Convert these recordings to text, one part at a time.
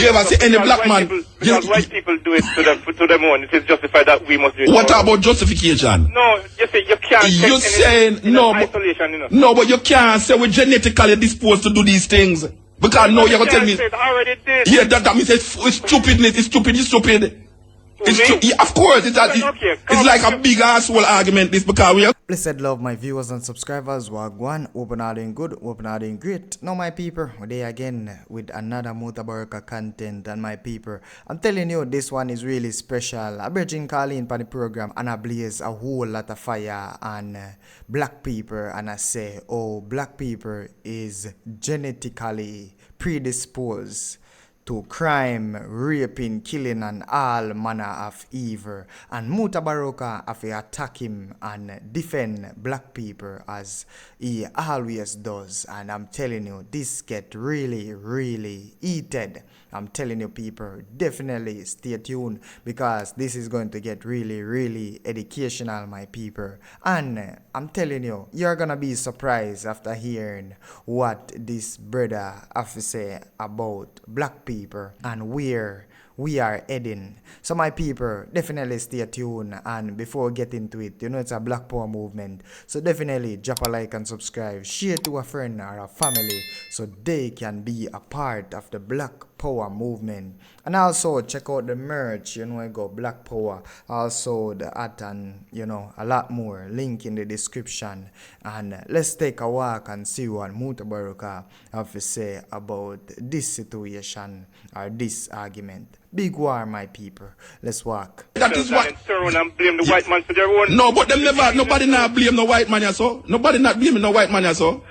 You ever see any black man? Because white people do it to them own. It is justified that we must do it. What about justification? No, you say you can't. You're saying no, isolation, you know. No, but you can't say we're genetically disposed to do these things. Because no, you're gonna tell me. I already did. Yeah, that means it's stupidness. It's stupid. It's stupid. Yeah, of course, it's like a big asshole argument. This because we are. Blessed love, my viewers and subscribers. Wagwan, open out doing good, open out doing great. Now, my people, we're there again with another Mutabaruka content. And my people, I'm telling you, this one is really special. I bridging Colleen for the program, and I blaze a whole lot of fire on black people. And I say, oh, black people is genetically predisposed to crime, raping, killing, and all manner of evil. And Mutabaruka have to attack him and defend black people as he always does. And I'm telling you, this get really, really heated. I'm telling you, people, definitely stay tuned because this is going to get really, really educational, my people. And I'm telling you, you're gonna be surprised after hearing what this brother have to say about black people and where we are heading. So my people, definitely stay tuned. And before we get into it, you know it's a Black Power movement, so definitely drop a like and subscribe, share to a friend or a family so they can be a part of the Black Power movement. And also check out the merch, you know, I got Black Power, also the art, and you know, a lot more, link in the description. And let's take a walk and see what Mutabaruka have to say about this situation or this argument. Big war, my people. Let's walk. That is what. And blame the white man for their own. No, but them never. Nobody not blame no white man, so. Nobody not blaming no white man, so.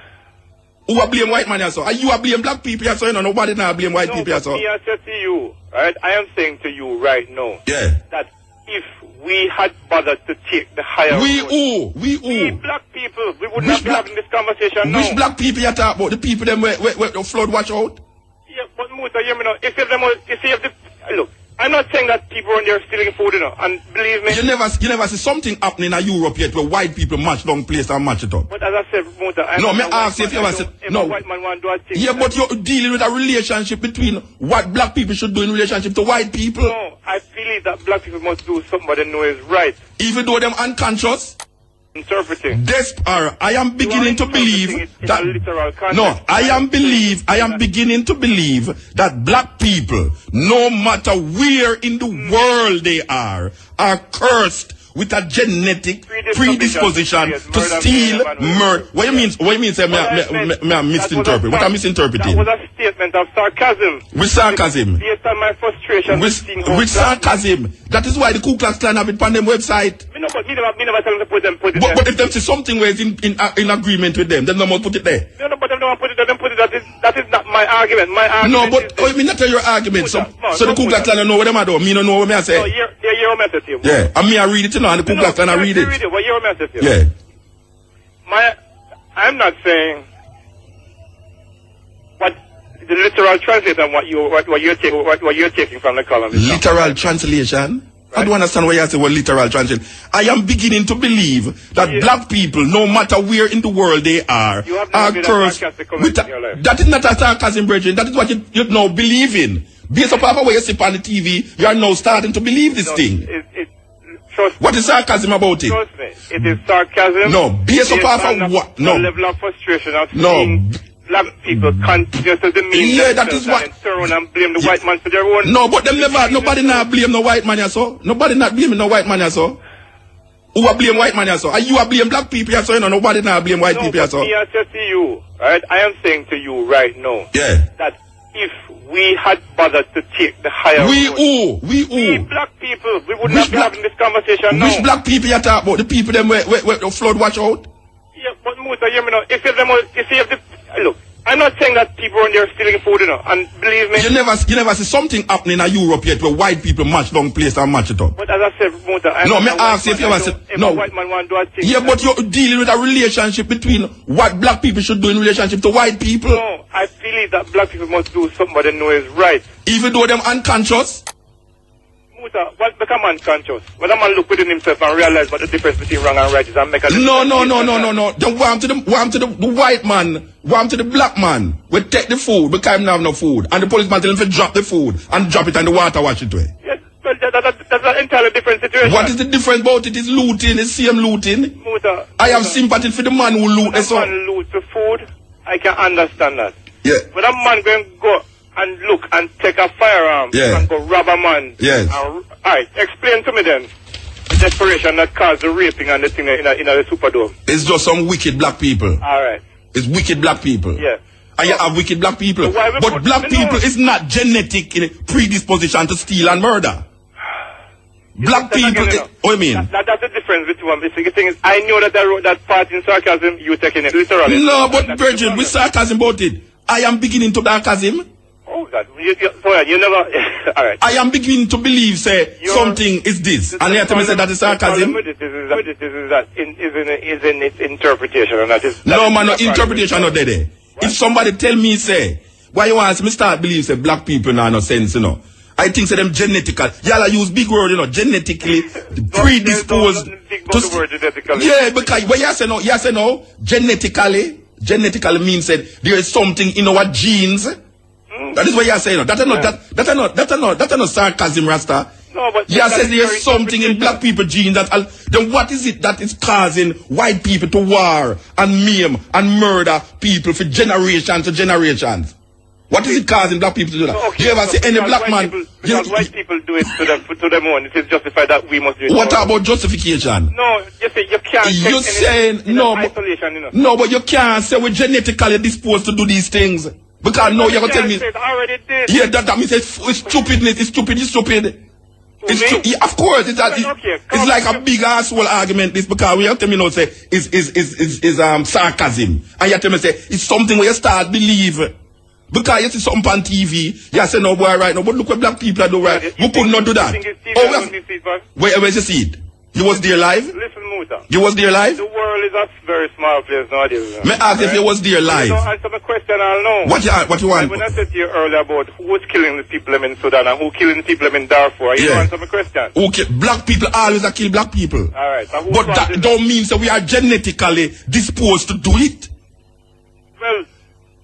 Who are blame white man, so? Are you are blame black people, so? You know, nobody not blame white people, so. I said to you, right? I am saying to you right now. Yeah. That if we had bothered to take the higher road, we black people, we would not be having this conversation now. Which black people you talk about? The people them where the flood watch out? Yeah, but Muta, hear me now. If the look, I'm not saying that people on there stealing food, you know, and believe me. You never see something happening in Europe yet where white people match down place and match it up. But as I said, Muta, no, me ask if you ever said no. White man want to do a thing, yeah, but you're dealing with a relationship between what black people should do in relationship to white people. No, I believe that black people must do something they know is right. Even though them unconscious. Interpreting. I am beginning to believe that no, I am beginning to believe that black people, no matter where in the world they are cursed with a genetic predisposition to steal, murder. What you mean? Say me misinterpret. What I'm misinterpreting? That was a statement of sarcasm. With sarcasm. Based on my frustration. With sarcasm. That is why the Ku Klux Klan have it on them website. Me never tell them to put it but if them see something where it's in agreement with them, then they must put it there. No, but them don't put it there. Them put it there. That is not my argument. My argument. No, but I mean not your argument. So the Ku Klux Klan don't know what them are doing. Me don't know what me I say. No, you're a message here. Yeah, and me I read it, you know, and the Ku Klux Klan I read it. Well, you're a message here. Yeah. I'm not saying what the literal translation what you're taking from the column. Literal translation. Right. I don't understand why you say what literal translation. I am beginning to believe that black people, no matter where in the world they are cursed. That is not a sarcasm, brethren. That is what you now believe in. Based upon what you see on the TV, you are now starting to believe this thing. What is sarcasm about it? Trust me, it is sarcasm. No, based upon what? No. The level of frustration of seeing black people continue to demean that is what. And turn around and blame the white man for their own. No, but them never. Nobody not blame no white man, so. Nobody not blaming no white man, so. Who are blame white man, so? Are you are blame black people, so? You know, nobody not blame white people, so. I said to you, right? I am saying to you right now. Yeah. That if we had bothered to take the higher road, we black people, we would not be having this conversation now. Which black people you talk about? The people them where the flood watch out? Yeah, but Muta, hear me now. Look, I'm not saying that people on there stealing food, you know, and believe me. You never see something happening in Europe yet where white people match down place and match it up. But as I said, Muta, no, me ask if you ever said no. White man want to do a thing. Yeah, but you're dealing with a relationship between what black people should do in relationship to white people. No, I believe that black people must do something they know is right. Even though them unconscious. Muta, what make a man conscious? When a man look within himself and realize what the difference between wrong and right is and make a... No. Don't warm to the white man, warm to the black man. We take the food because him not have no food. And the policeman tell him to drop the food and drop it and the water wash it away. Yes, well, that's an entirely different situation. What is the difference about it? It's looting, it's same looting. Muta, I have sympathy for the man who loot. When a man loot the food, I can understand that. Yeah. When a man go and look and take a firearm and go rob a man. Yes. Alright, explain to me then the desperation that caused the raping and the thing in the Superdome. It's just some wicked black people. Alright. It's wicked black people. Yeah. And you have wicked black people. So but black people is not genetic in predisposition to steal and murder. Black people, what do you mean? That's the difference between this. The thing is, I know that I wrote that part in sarcasm, you taking it literally. No, but Virgin, with sarcasm about it. I am beginning to sarcasm. Oh God, you never, alright. I am beginning to believe, say, something is this. And you have to say that is sarcasm. This is in its interpretation. And that is, no, man, no interpretation not there. If somebody tell me, say, why you want me start believe, say, black people now no sense, you know. I think say them genetical. Y'all use big word, you know, genetically predisposed. Yeah, because when you say no, genetically means that there is something in our genes. That is what you are saying. That are not sarcasm, Rasta. No, but you say there is something in black people genes that then what is it that is causing white people to war and maim and murder people for generations to generations? What is it causing black people to do that? Okay, you ever see any black man? Because white people do it to them own. It is justified that we must do it. What about justification? No, you say you can't. You're saying no, isolation, you know. No, but you can't say we're genetically disposed to do these things. Because no, you're gonna tell me. I already did. Yeah, that means it's stupidness. It's stupid. Yeah, of course, it's like a big asshole argument. This because we have to me say is sarcasm, and you have to me say it's something where you start believe. Because you see something on TV, you say no boy right now, but look what black people are doing right. We could not do that. Where's you see it? You was there live? Listen, Muta. You was there live? The world is a very small place nowadays. May I ask if you was there live? You don't answer my question, I'll know. What you want? When I said to you earlier about who's killing the people in Sudan and who killing the people in Darfur, you don't answer my question. Okay, black people always kill black people. Alright. But that don't mean that we are genetically disposed to do it. Well,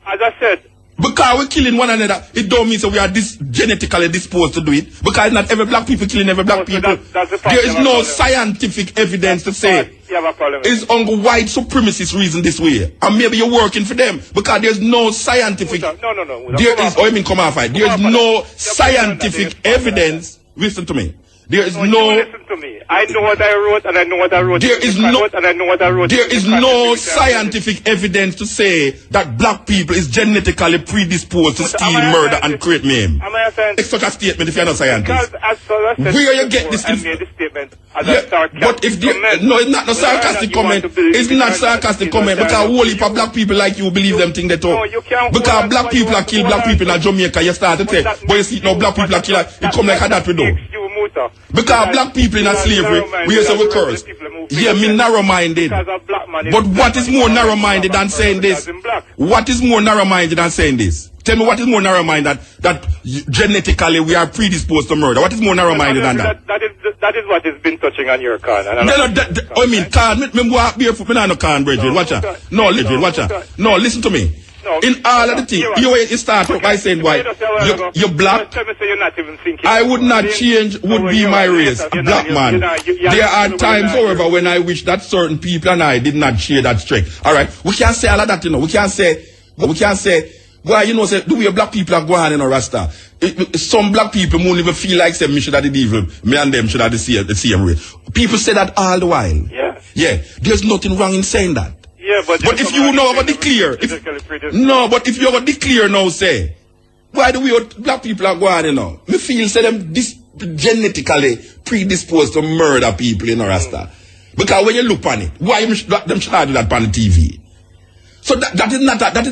as I said, because we're killing one another, it don't mean that we are genetically disposed to do it. Because not every black people killing every black people. There is no scientific evidence to say it's on white supremacist reason this way. And maybe you're working for them. Because there's no scientific... No. There is... Oh, I mean, come on, fight. There is no scientific evidence... Listen to me. There is no... Listen to me. I know what I wrote and I know what I wrote. There is no... And I know what I wrote. There is no scientific evidence to say that black people is genetically predisposed to steal, murder and create mayhem. It's such a statement if you're not a scientist. Where you get this... I made this statement as yeah, a sarcastic but if there, no, it's not no sarcastic comment. It's not sarcastic comment because whole heap of black people like you believe them thing they talk. Because black people are kill black people in Jamaica. You start to say, but you see no black people are kill. It come like that we do. Because black people in slavery, we say we curse. Yeah, me narrow-minded. But what is more narrow-minded than saying this? What is more narrow-minded than saying this? Tell me what is more narrow-minded that genetically we are predisposed to murder. What is more narrow-minded than that? That is what has been touching on your can. I mean, can, me walk barefoot, me no can, Bridget. Watch out. No, Bridget, watch out. No, listen to me. In all of the things, you start by saying why you're black. I would not change, would be my race, a black man. There are times, however, when I wish that certain people and I did not share that strength. Alright, we can't say all of that, you know. We can't say, why, you know, say, the way black people are going in a Rasta. Some black people won't even feel like say me should have the devil, me and them should have the same race. People say that all the while. Yeah, there's nothing wrong in saying that. Yeah, but if you know about declare, but if you ever declare now, say, why do we black people are going, you know? Me feel say them genetically predisposed to murder people in Rasta. Because when you look on it, why them should do that on the TV? So that is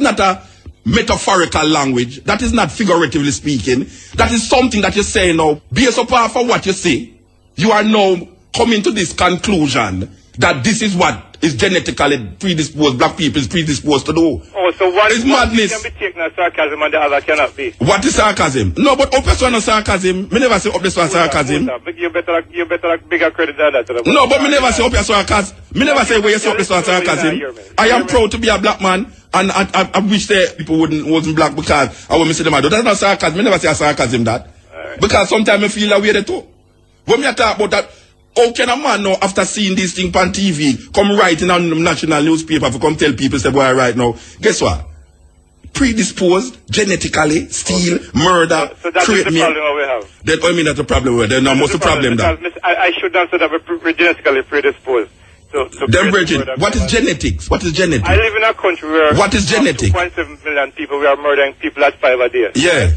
not a metaphorical language. That is not figuratively speaking. That is something that you say now, based upon what you say, you are now coming to this conclusion that this is what is genetically predisposed, black people is predisposed to do. Oh, so one madness. can be taken as sarcasm and the other cannot be. What is sarcasm? No, but up this one is sarcasm. Me never say up this one sarcasm. You better bigger credit than that. No, but me never say up your sarcasm. Me never say where you say up this one sarcasm. I am proud to be a black man, and I wish that people wasn't black because I want me see them. That's not sarcasm. Me never say a sarcasm that. Right. Because sometimes I feel that way too. When me talk about that, how can a man now, after seeing this thing on TV, come writing on the national newspaper to come tell people, say, boy, right now, guess what? Predisposed, genetically, steal, murder, so that's create the problem we have. Then, I mean, that's the problem. Then, now, what's the problem that? I should not say that we're genetically predisposed. Then, Virgin, what is genetics? What is genetics? I live in a country where what is genetics? 2.7 million people, we are murdering people at 5 a day. Yeah.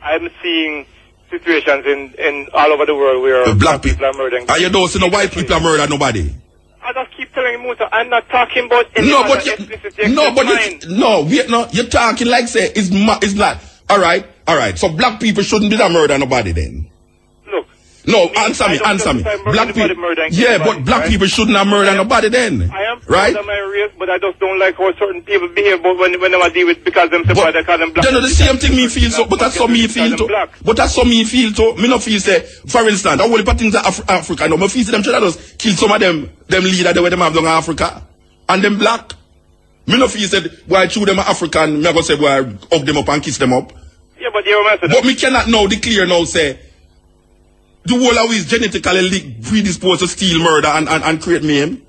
I'm seeing situations in all over the world where black people are murdering. Are you don't see no white people are murdering nobody? I just keep telling you, Muta, I'm not talking about any you're talking like say it's not. All right. So black people shouldn't be that murder nobody then. Look. No, answer me. Black people. Yeah, but black people shouldn't have murdered nobody then. I am proud of my race, but I just don't like how certain people behave when they deal with because them say they call them black. Then the same thing me feel so, but that's how me feel too. But that's how me feel too. Me no feel say, for instance, I only things that Africa. No, me feel say them should just kill some of them leaders where them have done Africa and them black. Me no feel say why choose them African. Me go say why hug them up and kiss them up. Yeah, but me cannot now declare now say. The whole of is genetically predisposed to steal, murder, and create mayhem.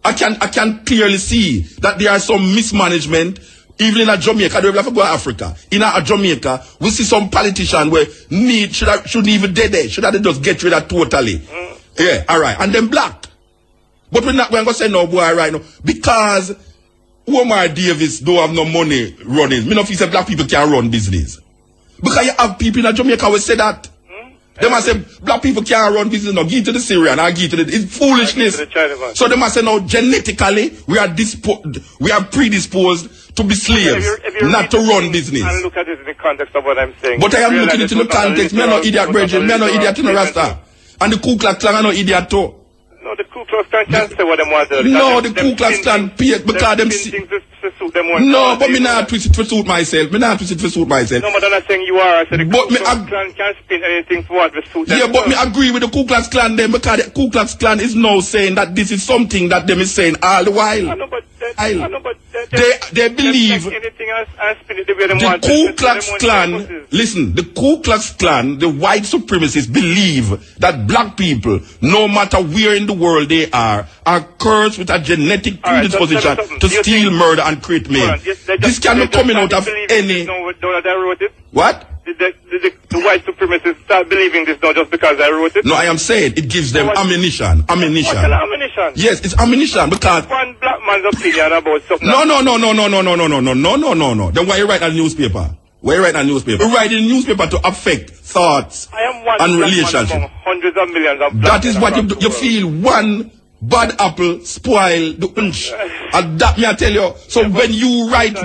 I can clearly see that there are some mismanagement, even in Jamaica. They have to go to Africa. In Jamaica, we see some politician where shouldn't even dead there. Should have just get rid of totally. Yeah, all right. And then black. But we're not going to say no, boy, right now. Because Omar Davis don't have no money running. Me no feel say black people can't run business. Because you have people in Jamaica who say that. They must say black people can't run business. No, give to the Syrian, I give to the. It's foolishness. So they must say no. Genetically, we are predisposed to be slaves, not to run business. And look at it in the context of what I'm saying. But I am looking into the context. Me no idiot, Virgin. Me no idiot in the Rasta. And the Ku Klux Klan are no idiot too. No, the Ku Klux Klan can't say what they want. No, the Ku Klux Klan because them see. No, but me not twist it for suit myself. No, but I'm not saying you are. I said the Ku Klux Klan can't spin anything for what the suit. Yeah, but me agree with the Ku Klux Klan then because the Ku Klux Klan is now saying that this is something that them is saying all the while. They believe the Ku Klux Klan. Listen, the Ku Klux Klan, the white supremacists believe that black people, no matter where in the world they are cursed with a genetic predisposition to steal, murder, and create mayhem. This cannot come out of any. What? The white supremacists start believing this not just because I wrote it? No, I am saying it gives them ammunition. Ammunition? Yes, it's ammunition because one black man's opinion about something. No. Then why you write a newspaper? Why you write a newspaper? You write a newspaper to affect thoughts and relationships. Hundreds of millions of black. That is what you feel. One bad apple spoil the bunch. And that me I tell you. So yeah, when you write,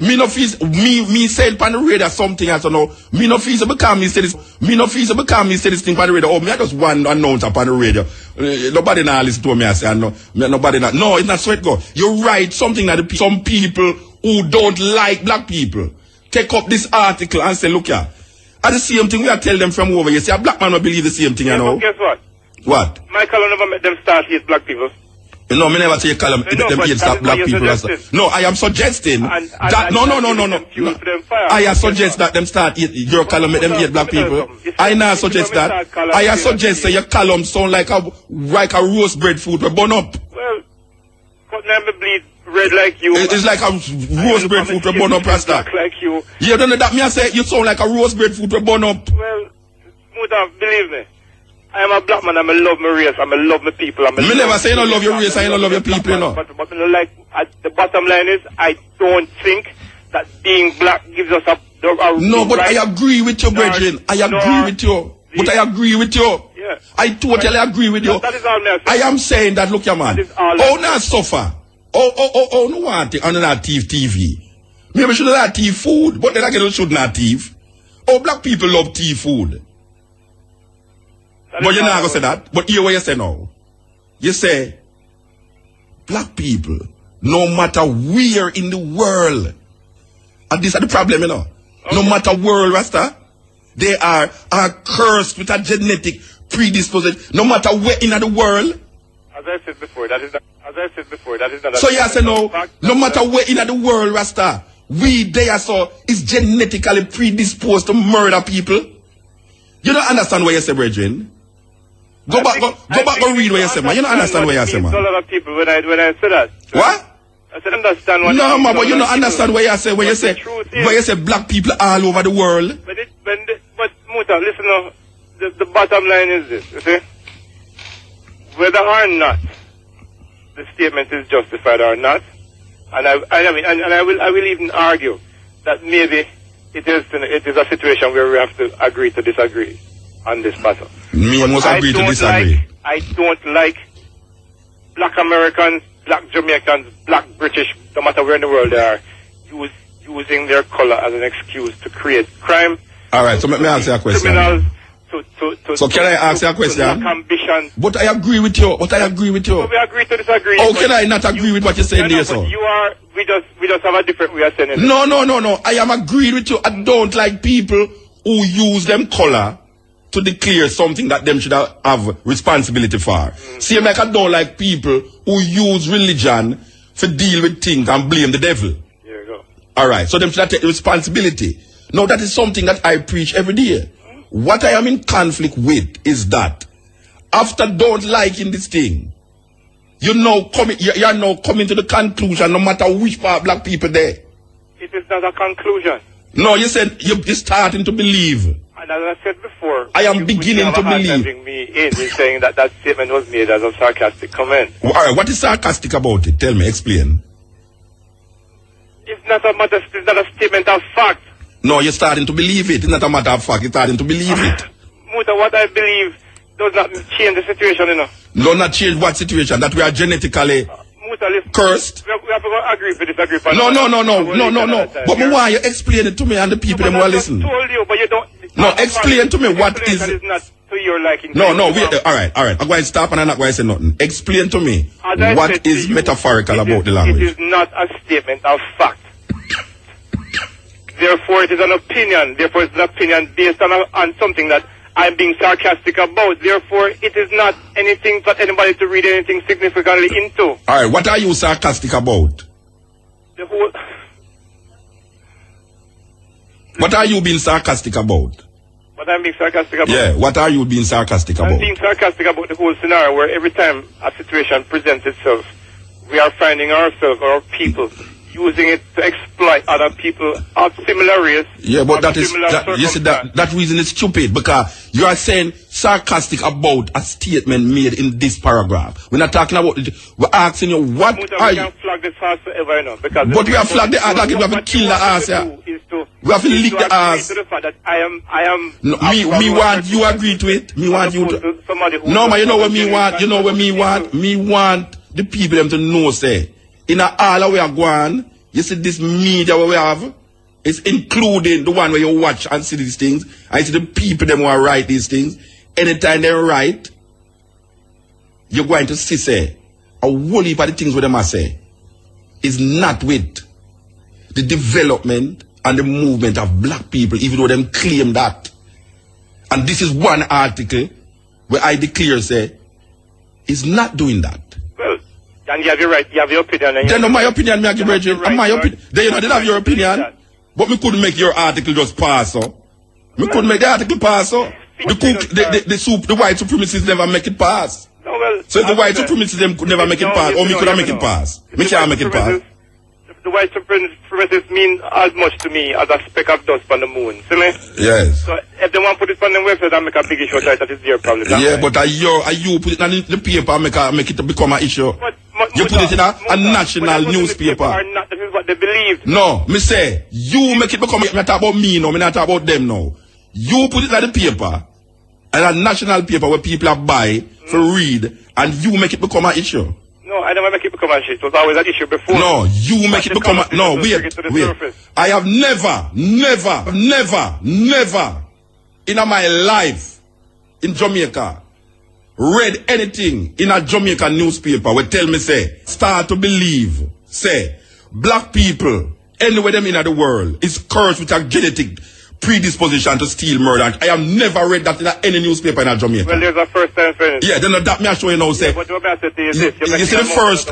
me no feel me say it on the radio something as you know. Me no feel become me say this. Me no feel become me say this thing on the radio. Oh, me I just one announce upon the radio. Nobody now listen to me. I say I know. Nobody now. No, it's not so it go. You write something that some people who don't like black people take up this article and say, look here. At the same thing we are tell them from over. You see, a black man will believe the same thing. Yeah, you know. Guess what? What? My column never made them start hate black people. No, me never say column them hate start black people. No, I am suggesting that no. I suggest that them start hate your column make them hate black people. I now suggest that. I suggest that your column sound like a roast bread food we burn up. Well, could never bleed red like you. It's like a roast bread food we burn up, Rasta. Like you. You don't know that me I say you sound like a roast bread food we burn up. Well, Muta, believe me. I am a black man, I love my race, I love my people. Me never say you don't love your race, I don't love your people, you know. But like, the bottom line is, I don't think that being black gives us a no, but right. I agree with you, brethren. I agree with you. But I agree with you. Yeah. I totally agree with you. That is all me I am saying that, look, your man. Not suffer. No want it on that thief TV. Maybe should have thief food, but then again, should not thief. Black people love thief food. But you're not going to say that. But here what you say now. You say, black people, no matter where in the world, and this is the problem, you know. Okay. No matter world, Rasta, they are cursed with a genetic predisposition. No matter where in the world. As I said before, that is not. So you say no matter where in the world, Rasta, we there so is genetically predisposed to murder people. You don't understand what you say, brethren. Go back and read what you say, man. You don't understand what you say, man. A lot of people when I say that. What? I said understand what. No, man, but you don't understand what you say when you say black people all over the world. But Muta, listen now. The bottom line is this. You see, whether or not the statement is justified or not, and I will even argue that maybe it is a situation where we have to agree to disagree on this matter. Me must agree to disagree. I don't like black Americans, black Jamaicans, black British, no matter where in the world they are, using their color as an excuse to create crime. All right, so let me ask you a question. Criminals, so can I ask you a question? Ambition. But I agree with you. So we agree to disagree. How can I not agree with what you're saying there, so? We just have a different way of saying it. No. I am agreed with you. I don't like people who use them color to declare something that them should have responsibility for. See, like I don't like people who use religion to deal with things and blame the devil. Here you go. Alright, so them should take responsibility. Now that is something that I preach every day. What I am in conflict with is that after don't liking this thing, you're now coming to the conclusion, no matter which part black people there. It is not a conclusion. No, you said you're starting to believe. And as I said before, I am beginning to believe. Me in saying that statement was made as a sarcastic comment. All right, what is sarcastic about it? Tell me, explain. It's not a statement of fact. No, you're starting to believe it. It's not a matter of fact. You're starting to believe it. Muta, what I believe does not change the situation, you know. No, not change what situation? That we are genetically cursed? We have to agree to disagree. No. But me why you explain it to me and the people them who are listening. I told you, but you don't. No, explain to me what is. That is not to your liking. No, wait. All right. I'm going to stop and I'm not going to say nothing. Explain to me what is metaphorical about the language. It is not a statement of fact. Therefore, it is an opinion. Therefore, it's an opinion based on something that I'm being sarcastic about. Therefore, it is not anything for anybody to read anything significantly into. All right, what are you sarcastic about? The whole. What are you being sarcastic about? What I'm being sarcastic about? Yeah, what are you being sarcastic about? I'm being sarcastic about the whole scenario where every time a situation presents itself, we are finding ourselves or our people using it to exploit other people of similar race. Yeah, but you see that reason is stupid because you are saying sarcastic about a statement made in this paragraph. We're not talking about it. We're asking you what are you. We can flag this horse forever, you know, because but we have flagged the ass like we have to kill the ass, yeah. We have to lick the ass. To the fact that I am. No, me want you agree to it. Me want you to. No, man, you know what me want. You know what me want. Me want the people them to know say. In all we are going, you see this media where we have, it's including the one where you watch and see these things. I see the people them who are write these things. Anytime they write, you're going to see say, a whole heap of the things what them must say is not with the development and the movement of black people, even though them claim that. And this is one article where I declare say, is not doing that. And you have your right, you have your opinion. Then my opinion, me give you right, my opinion. Then you know, they have your opinion, but me couldn't make your article just pass, so. Me couldn't make the article pass, so. The white supremacists never make it pass. No, well, so if the white supremacists them could never make it pass, or me could have make it pass. Me can't make it pass. The white supremacists mean as much to me as a speck of dust on the moon. See me? Yes. So if they want to put it on the website and make a big issue out, that is their problem. Yeah, but you put it on the paper and make it to become an issue. You put it in a national newspaper. This is what they believe. No, me say, you make it become, me not talk about me now, me not talk about them now. You put it on the paper, and a national paper where people buy for read, and you make it become an issue. No, I never make it become an issue. It was always an issue before. No, you make it become a... No, wait. I have never in my life in Jamaica read anything in a Jamaican newspaper will tell me, say, start to believe, say, black people, anywhere them in the world, is cursed with a genetic predisposition to steal, murder. I have never read that in any newspaper in Jamaica. Well, there's a first time friend. Yeah, then that me I show you now, say. Yeah, but what I said to you is this. You see the first,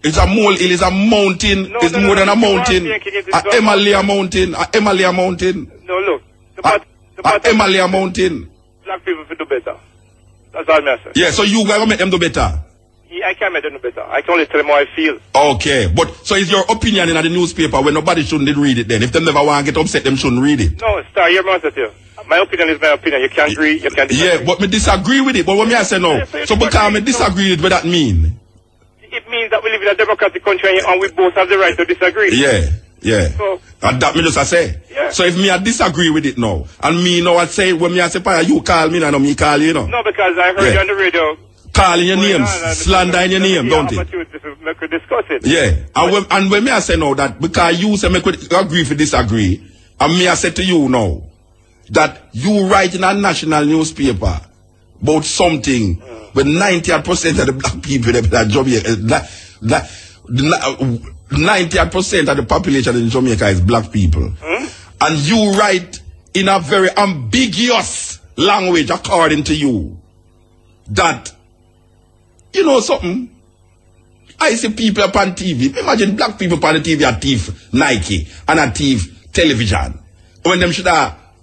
it's a molehill, it's a mountain, it's more than a mountain. A Himalaya mountain, a Himalaya mountain. No, look. A Himalaya mountain. Black people should do better. That's all I say. Yeah, so you gotta make them do better. Yeah, I can't make them do better. I can only tell them how I feel. Okay, but so is your opinion in the newspaper when nobody shouldn't read it then? If they never want to get upset, them shouldn't read it. No, Star, hear me say to you. My opinion is my opinion. You can agree, you can disagree. Yeah, but me disagree with it. But what me I say no. So because me disagree with what that mean? It means that we live in a democratic country and we both have the right to disagree. Yeah, yeah. So, and that me just I say. Yeah. So if me I disagree with it now, and me know I say when me I say, you call me and me call you know. No, because I heard you on the radio. Calling your name, slandering your name, don't it? We could discuss it. Yeah, and when me I say now that because you say me could agree for disagree, and me I say to you now that you write in a national newspaper about something with 90% of the black people that Jamaica, 90% of the population in Jamaica is black people, and you write in a very ambiguous language according to you that. You know something? I see people upon TV. Imagine black people upon the TV are thief Nike and a thief television. When them should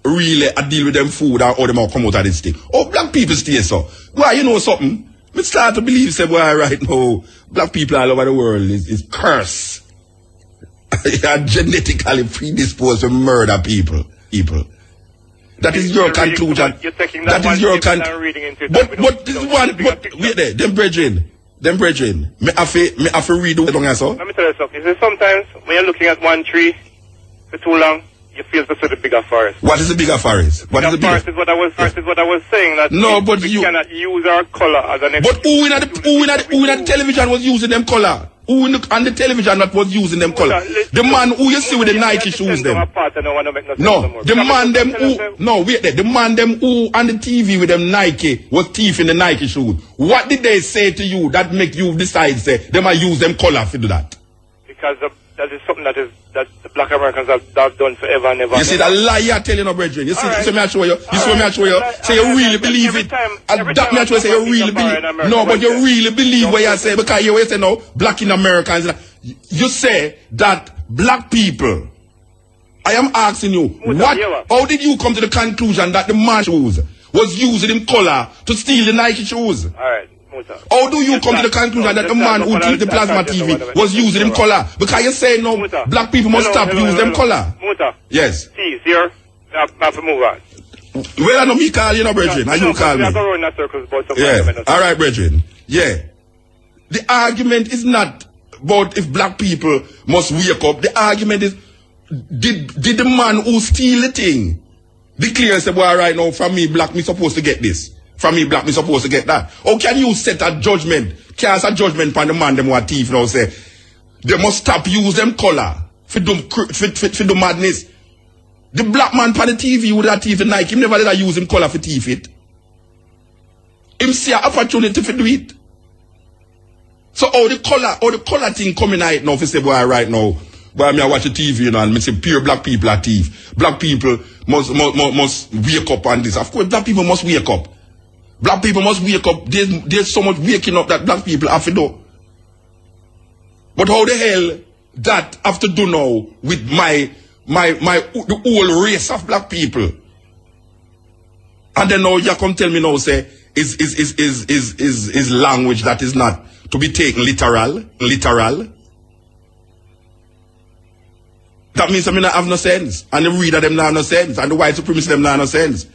really deal with them food or them all come out of this thing. Oh, black people stay so. Why, you know something? Me start to believe, say, boy, right now, black people all over the world is cursed. They are genetically predisposed to murder people. That is your conclusion. That is your conclusion. But this one, wait there, them brethren. Me have to read the long answer. Let me tell you something. You see, sometimes when you're looking at one tree for too long, you feel to see the bigger forest. What is the bigger forest? What is the bigger forest? Is what I was saying. That no, but we you cannot use our color as an. But who in the television was using them color? Who on the television that was using them color? The man who you see with the Nike shoes them. No, the man them who wait there. The man them who on the TV with them Nike was thief in the Nike shoes. What did they say to you that make you decide say they might use them color to do that? Because that is something that the black Americans have done forever and ever. You see, the lie you're telling no brethren. You see, right. You see me I show you. You see me I show you. Say you really believe it. And that me I show you say you really believe. No, but you really believe what you say because you say no black in America. You say that black people. I am asking you, what? How did you come to the conclusion that the man shoes was using them color to steal the Nike shoes? All right. How do you come to the conclusion that the man who took the plasma TV was using them color? Because you say no, black people must stop using them color. Muta. Yes. Please, here. I have to move on. Well, I know me call you, no, brethren. And you call me. Yeah. All right, brethren. Yeah. The argument is not about if black people must wake up. The argument is, did the man who steal the thing declare, say, boy, right now, from me, black, me supposed to get this? From me, black, me supposed to get that. How can you set a judgment, cast a judgment on the man them who are thief now say, they must stop use them color for the madness. The black man on the TV with that thief in Nike, him never let her use him color for thief it. Him see an opportunity to do it. So all the color thing coming out now for say, boy, right now, boy, me I watch the TV, you know, and me say pure black people are thief. Black people must wake up on this. Of course, black people must wake up. Black people must wake up. There's so much waking up that black people have to do. But how the hell that have to do now with the whole race of black people? And then now you come tell me now say is language that is not to be taken literal. That means I mean I have no sense. And the reader them have no sense. And the white supremacists them have no sense.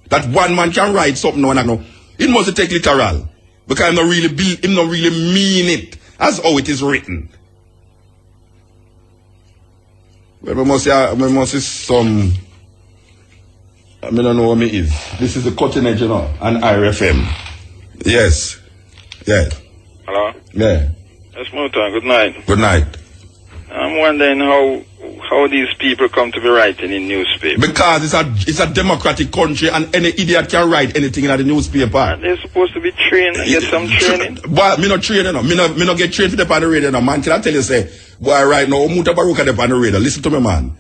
That one man can write something now and I know. It must take literal. Because him not really mean it as how it is written. Well, we must see some, I don't know what it is. This is the cutting edge, you know, and IRFM. Yes. Yeah. Hello? Yeah. Yes, Muta, good night. Good night. I'm wondering how these people come to be writing in newspapers? Because it's a democratic country and any idiot can write anything in the newspaper. And they're supposed to be trained and get some training. But me not trained, no. Me not get trained for the on the radio, no. Man, can I tell you, say, boy, right now, Mutabaruka the on the radio. Listen to me, man.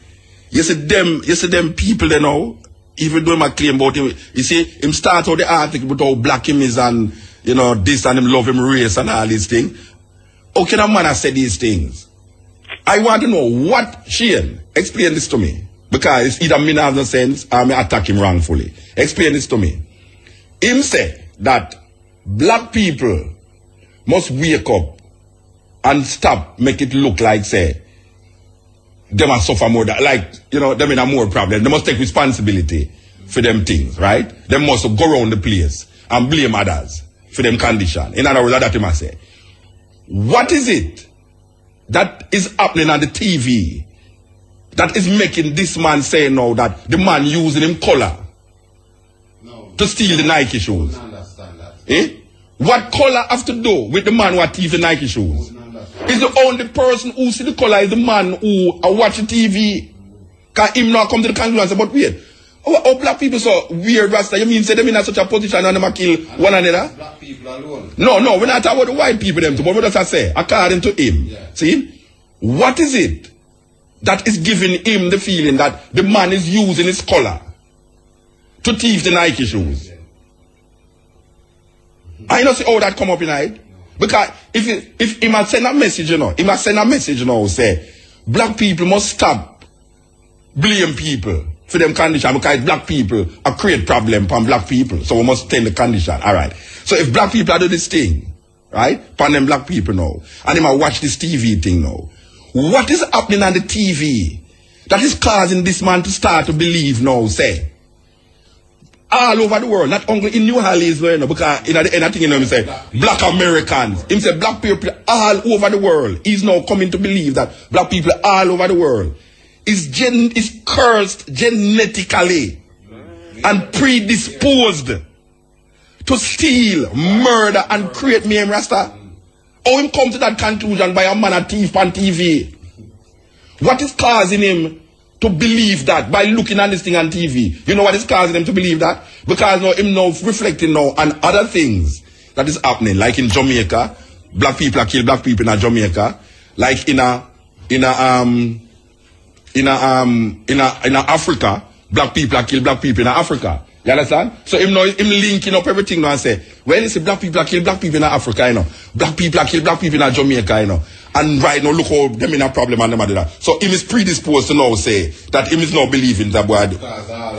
You see them people, they know, even though I claim about him, you see, him start out the article about how black him is and, you know, this and him love him race and all these things. How can a man have said these things? I want to know what, Shane, explain this to me. Because it's either me not have no sense or me attack him wrongfully. Explain this to me. Him say that black people must wake up and stop, make it look like, say, they must suffer more, like, you know, them in a more problem. They must take responsibility for them things, right? They must go around the place and blame others for them condition. In other words, that he must say. What is it that is happening on the TV that is making this man say now that the man using him color to steal the Nike shoes? Understand that. Eh? What color have to do with the man who thief the Nike shoes? Is the only person who see the color is the man who watch the TV. Can him not come to the conclusion and say, but wait, oh black people so weird, Rasta? You mean say them in such a position and them kill one another? Black people alone. No, we're not talking about the white people them too, but what does I say? According to him. Yeah. See? What is it that is giving him the feeling that the man is using his color to thief the Nike shoes? I don't see how that come up in it. Because if he must send a message, you know, he must send a message, you know, say, black people must stop blame people for them condition because black people are create problem for black people. So we must tell the condition. Alright. So if black people are doing this thing, right, for them black people now, and they might watch this TV thing now, what is happening on the TV that is causing this man to start to believe now, say, all over the world, not only in New Orleans, you know, because in the thing, you know, he say, black Americans. He say, black people all over the world. He's now coming to believe that black people all over the world is cursed genetically and predisposed to steal, murder, and create mayhem, Rasta. How him come to that conclusion by a man a thief on TV? What is causing him to believe that by looking at this thing on TV? You know what is causing him to believe that? Because now him now reflecting now on other things that is happening, like in Jamaica, black people are killing black people in Jamaica, like in Africa, black people are killing black people in Africa. You understand? So him linking up everything now and say, well, it's black people are killing black people in Africa, you know. Black people are killing black people in Jamaica, you know. And right now, look how them in a problem and them are that. So him is predisposed to now say that him is not believing that boy.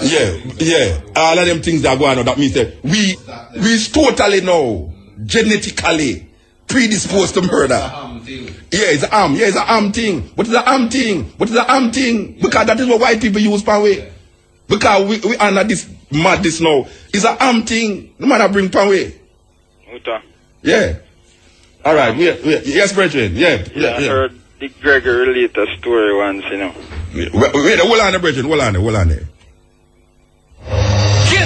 Yeah. All of them things that go on, that means that we is totally now genetically predisposed to murder. It's a arm thing. What is a arm thing? Because that is what white people use per way. Because we under this madness now. It's a arm thing. The man that bring per way. Muta. Yeah. All right. Yes, brethren. Yeah. I heard Dick Gregory relate a story once, you know. Wait, hold on, brethren. Hold on there.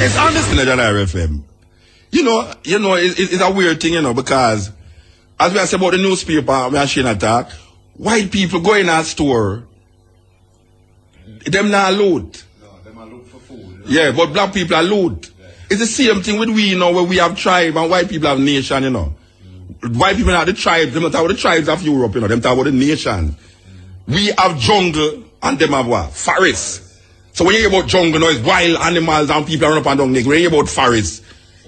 It's on this FM. You know, it's a weird thing, you know, because as we are saying about the newspaper, we are sharing a talk, white people go in a store, them not loot. No, them are loot for food. Yeah, but black people are loot. Yeah. It's the same thing with we, you know, where we have tribe and white people have nation, you know. White people are the tribes, them not talk about the tribes of Europe, you know, them talk about the nation. We have jungle and them have what? Forest. So when you hear about jungle, you know, it's wild animals and people are running up and down. When you hear about forest,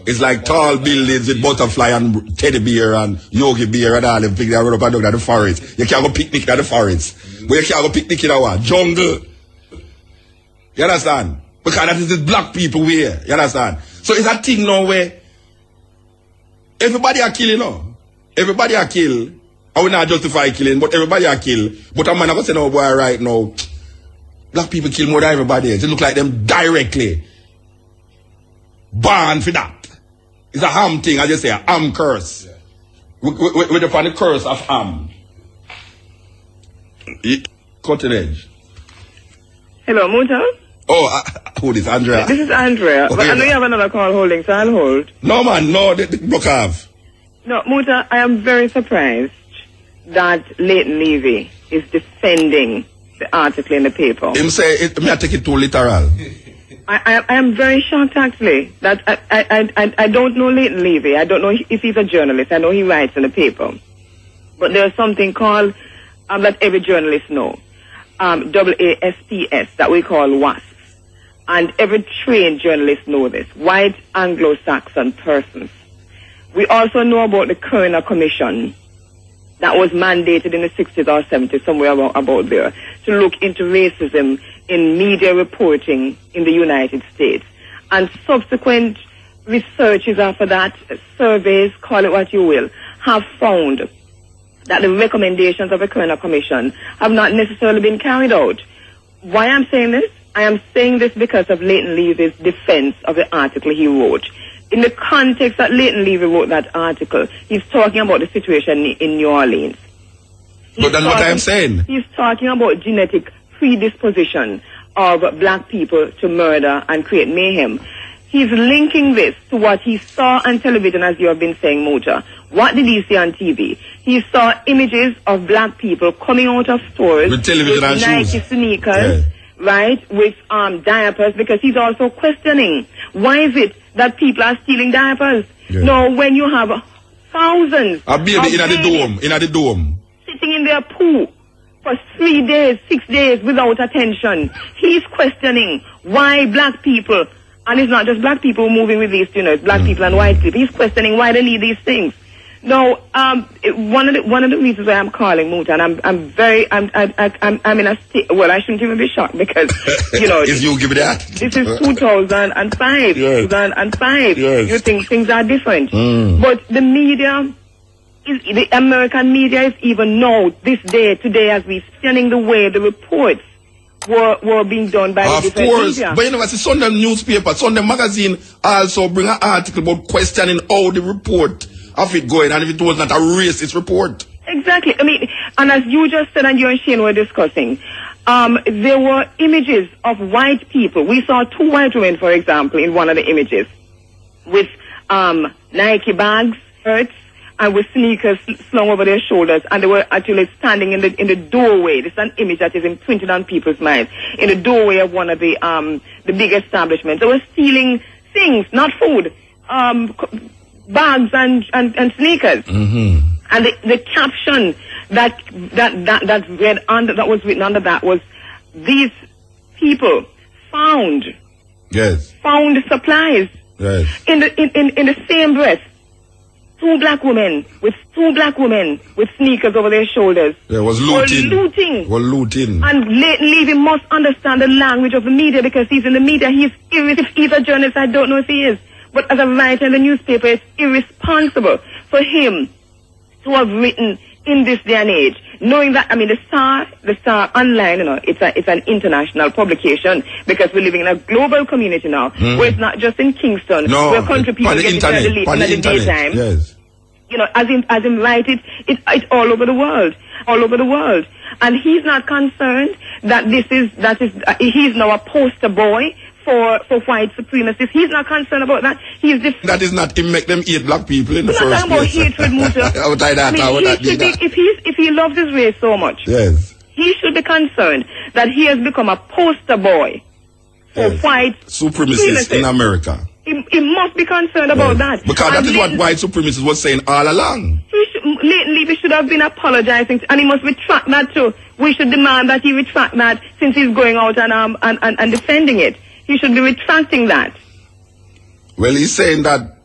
it's like tall buildings with butterfly and teddy bear and yogi bear and all them things that run up and down at the forest. You can't go picnic at the forest. But you can't go picnic in a what? Jungle. You understand? Because that is the black people way. You understand? So it's a thing now where everybody are killing now. Everybody are kill. I will not justify killing, but everybody are kill. But I'm not going to say no boy right now. Black people kill more than everybody else. It look like them directly born for that. It's a ham thing, I just say a ham curse. Yeah. With the curse of ham. Cutting edge. Hello, Muta? Oh, who is Andrea? This is Andrea. Okay, But I know you have another call holding, so I'll hold. No, man, no, the book have. No, Muta, I am very surprised that Leighton Levy is defending the article in the paper. Him say, me I take it too literal. I am very shocked actually that I don't know Leighton Levy. I don't know if he's a journalist. I know he writes in the paper. But there's something called, that every journalist know, WASPS, that we call WASPs. And every trained journalist know this, white Anglo-Saxon persons. We also know about the Coroner Commission that was mandated in the 60s or 70s, somewhere about there, to look into racism in media reporting in the United States. And subsequent researches after that, surveys, call it what you will, have found that the recommendations of the Coroner Commission have not necessarily been carried out. Why I'm saying this? I am saying this because of Leighton Levy's defense of the article he wrote. In the context that Leighton Levy wrote that article, he's talking about the situation in New Orleans. But that's what I'm saying. He's talking about genetic predisposition of black people to murder and create mayhem. He's linking this to what he saw on television, as you have been saying, Muta. What did he see on TV? He saw images of black people coming out of stores with television and Nike shoes. Sneakers, right, with diapers, because he's also questioning, why is it that people are stealing diapers? No, when you have thousands a baby in the dome, sitting in their poo for 3 days, 6 days without attention, he's questioning why black people, and it's not just black people moving with these, it's black people and white people. He's questioning why they need these things. No, one of the reasons why I'm calling Muta, and I'm in a state. Well, I shouldn't even be shocked because is you give me that? This is 2005. Yes. 2005. Yes. You think things are different, but the media. The American media is even now, this day, today, as we're scanning the way the reports were being done by the different media. Of course, but you know, it's a Sunday newspaper, Sunday magazine also bring an article about questioning how the report of it going, and if it was not a racist report. Exactly. I mean, and as you just said and you and Shane were discussing, there were images of white people. We saw 2 white women, for example, in one of the images with Nike bags, shirts, and with sneakers slung over their shoulders, and they were actually standing in the doorway. This is an image that is imprinted on people's minds. In the doorway of one of the big establishments. They were stealing things, not food, bags and sneakers. And the caption that was written under that was, these people found supplies. Yes. In the same breath. 2 black women with sneakers over their shoulders. Was looting. And Leighton Levy must understand the language of the media because he's in the media. If he's a journalist, I don't know if he is. But as a writer in the newspaper, it's irresponsible for him to have written in this day and age, knowing that, I mean, the Star Online, it's an international publication because we're living in a global community now, where it's not just in Kingston, where country people get it in the daytime. Yes. As in write it's all over the world. And he's not concerned that he's now a poster boy for white supremacists. He's not concerned about that. That is not to make them hate black people in the first place. We're not talking about hatred, Muta. If he loves his race so much, yes, he should be concerned that he has become a poster boy for white supremacists in America. He must be concerned about that. Because that is what white supremacists was saying all along. Leighton Levy should have been apologizing, and he must retract that too. We should demand that he retract that since he's going out and defending it. He should be retracting that. Well, he's saying that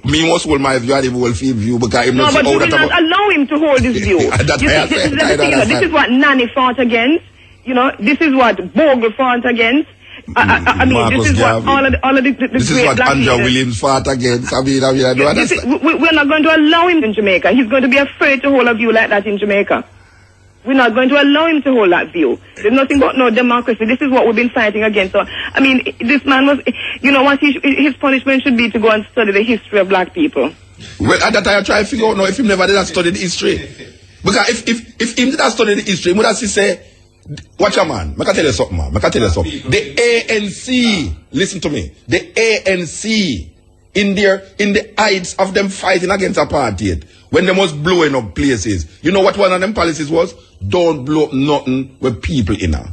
me must hold my view and he will feel view because he but you will not allow him to hold his view. This is what Nanny fought against. This is what Bogle fought against. I mean, this is what all of the this is what Andrew Williams fought against. I don't understand. We're not going to allow him in Jamaica. He's going to be afraid to hold a view like that in Jamaica. We're not going to allow him to hold that view. There's nothing but no democracy. This is what we've been fighting against. So, I mean, this man was, what his punishment should be to go and study the history of black people. Well, at that time I try to figure out now if he never did study the history. Because if he did study the history, he would have say, watch a man, I can tell you something, man. The ANC, listen to me, the ANC, in the heights of them fighting against apartheid, when they was blowing up places, you know what one of them policies was? Don't blow up nothing with people in her.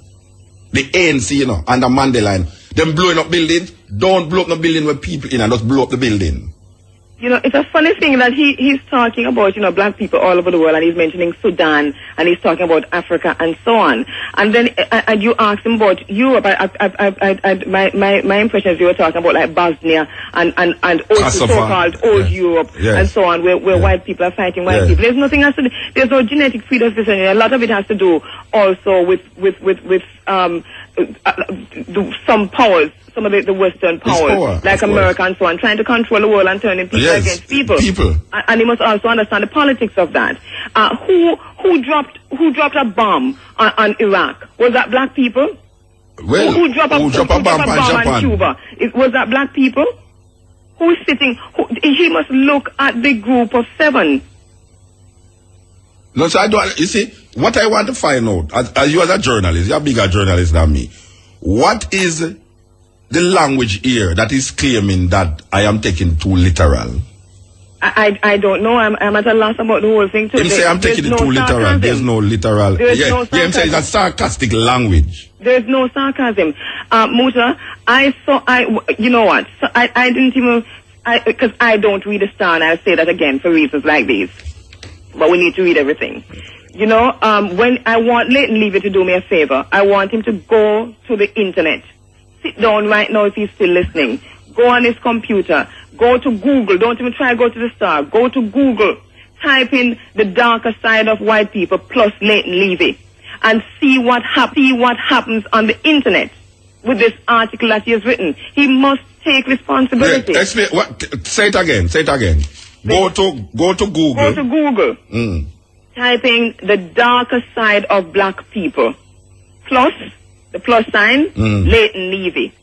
The ANC, you know, and the Mandela, them blowing up buildings, don't blow up the building with people in her, just blow up the building. You know, it's a funny thing that he's talking about, you know, black people all over the world, and he's mentioning Sudan, and he's talking about Africa and so on. And then and you ask him about Europe. My impression is you were talking about like Bosnia and also so-called old Europe and so on, where white people are fighting white people. There's nothing else to do. There's no genetic predisposition. A lot of it has to do also with some powers. Some of the Western powers, like America and so on, trying to control the world and turning people against people. And you must also understand the politics of that. Who dropped a bomb on Iraq? Was that black people? Well, who dropped a bomb on Cuba? Was that black people? Who's sitting? He must look at the group of 7. No, so I don't. You see, what I want to find out, as you as a journalist, you're a bigger journalist than me. What is the language here that is claiming that I am taking too literal? I don't know. I'm at a loss about the whole thing too. Him say I'm taking it too literal. There's no literal. No him say it's a sarcastic language. There's no sarcasm. Muta, you know what? So I didn't even, because I don't read the Star, and I'll say that again for reasons like these. But we need to read everything. You know, when I want Leighton Levy to do me a favor, I want him to go to the internet. Sit down right now if he's still listening. Go on his computer. Go to Google. Don't even try to go to the Star. Go to Google. Type in the darker side of white people plus Leighton Levy. And see what happens on the internet with this article that he has written. He must take responsibility. Yeah, explain, say it again. Go to Google. Go to Google. Type in the darker side of black people. Plus the plus sign, Leighton Levy.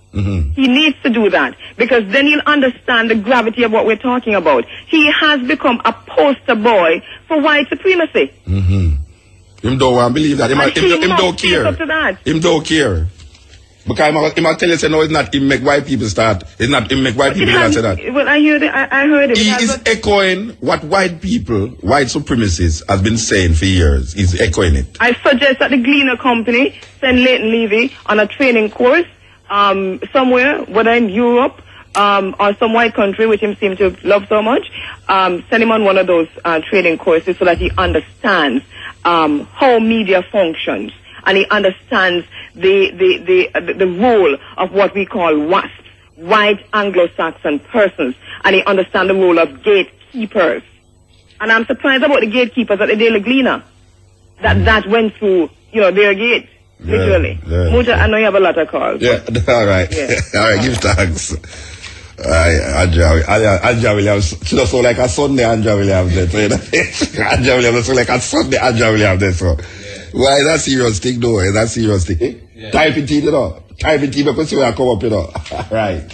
He needs to do that because then he'll understand the gravity of what we're talking about. He has become a poster boy for white supremacy. Him don't want to believe that. Him don't care. Him don't care. Because he might tell you, say, no, it's not him make white people start. It's not him make white people say that. Well, I heard it. He is echoing what white supremacists has been saying for years. He's echoing it. I suggest that the Gleaner Company send Leighton Levy on a training course somewhere, whether in Europe or some white country, which him seem to love so much. Send him on one of those training courses so that he understands how media functions. And he understands the role of what we call WASPs, white Anglo-Saxon persons, and he understands the role of gatekeepers. And I'm surprised about the gatekeepers at the Daily Gleaner that went through, their gate, literally. Muta, I know you have a lot of calls. Yeah, all right. Yeah. All right, give thanks. All right, Andrea Williams. She does sound like a Sunday Andrea Williams. Andrea Williams sound like a Sunday Andrea Williams. So. Why is that serious thing, though? Is that serious thing? Yeah. Type it in, Type it in, because see where I come up, Right.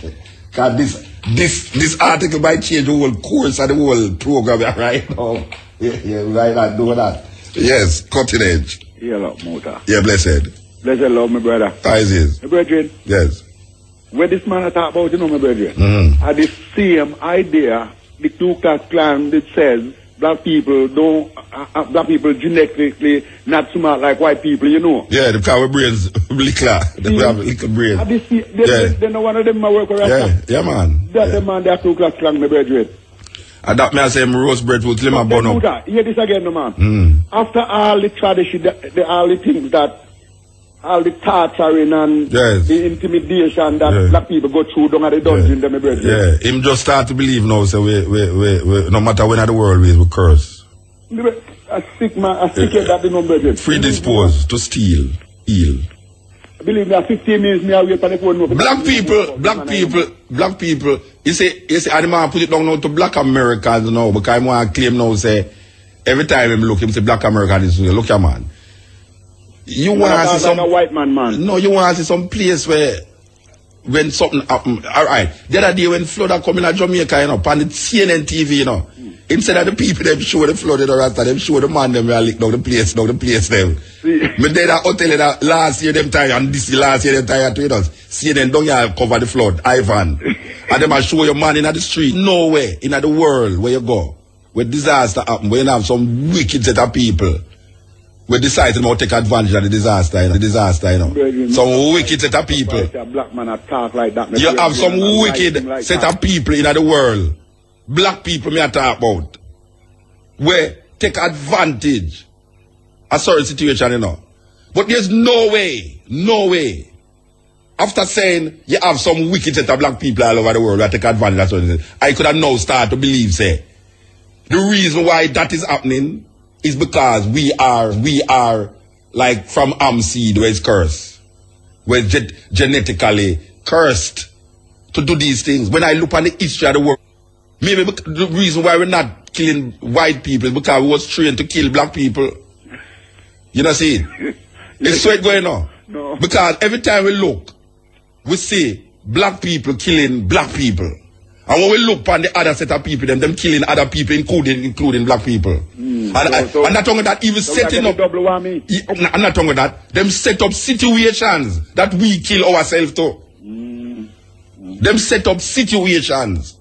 Because this article might change the whole course and the whole program, right now. Yeah, right now, do that. Yes, cutting edge. Yeah, love, Muta. Yeah, blessed. Blessed love, my brother. How is it? My brethren. Yes. Where this man I talk about, my brethren, had the same idea, the Ku Klux Klan that says, black people genetically not smart like white people, Yeah, because our brains liquor. They have little brains. They know one of them my work with Rasta. Yeah, man. That's the man that Ku Klux Klan, my brethren. And that may I say roast bread with lemon bun up. Hear this again, no man. After all the tradition, all the things that, all the torturing and the intimidation that black people go through down at the dungeon, my brethren. Yeah, him just start to believe now, so we no matter when the world we curse. A sick man, a sick head that the number, brethren. Free dispose, to steal, heal. Believe me, 15 minutes me I wait for the phone. Black people, you say, and the man put it down now to black Americans now, because I want to claim now, say, every time him look, him say black Americans, look here, man. You want to see some a white man. No, you want to see some place where when something happen. All right, the other day when flood come in Jamaica, on the CNN TV, instead of the people them show the flood in the Rasta, them show the man them really lick down the place them. But then I tell you that last year them tired and this last year them tired to us. CNN don't you cover the flood, Ivan, and them I show your man in the street, nowhere in the world where you go. when disaster happen, when you have some wicked set of people, we decide to take advantage of the disaster, you know. Some wicked set of people. Black man talk like that. You have some wicked set of people in the world. Black people me I talk about. Where take advantage of certain situation, you know. But there's no way. After saying you have some wicked set of black people all over the world that take advantage of certain, I could have now start to believe, say, the reason why that is happening is because we are like from seed where it's cursed. We're genetically cursed to do these things. When I look at the history of the world, maybe the reason why we're not killing white people is because we was trained to kill black people. You know see it? It's so it going on. No. Because every time we look, we see black people killing black people. And when we look on the other set of people, them killing other people, including black people. And not only that, even setting up. I'm not talking that. Them set up situations that we kill ourselves too. Them set up situations.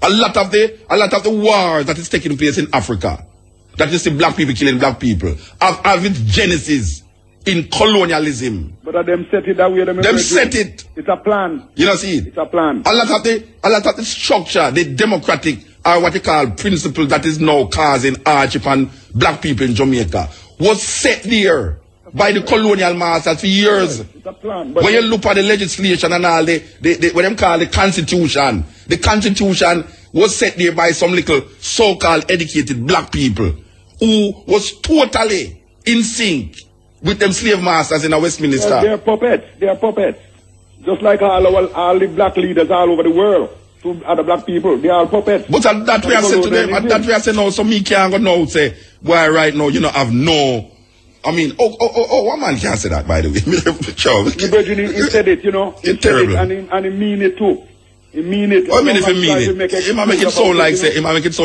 A lot of the wars that is taking place in Africa, that you see black people killing black people, have its genesis in colonialism. But them set it that way. Them set it. It's a plan. You know see it? It's a plan. A lot of the structure, the democratic, or what you call principle that is now causing hardship on black people in Jamaica, was set there by the colonial masters for years. It's a plan. When you look at the legislation and all, what them call the constitution was set there by some little so-called educated black people who was totally in sync with them slave masters in Westminster. Well, they are puppets. Just like all the black leaders all over the world. To other black people, they are puppets. But that we have said to them, that we have said no, so me can't go now say, why right now, you know, have no, I mean, one man can't say that, by the way. He said it, you know. He said it, and he mean it too. He mean it. I mean, if he mean it. He might make it sound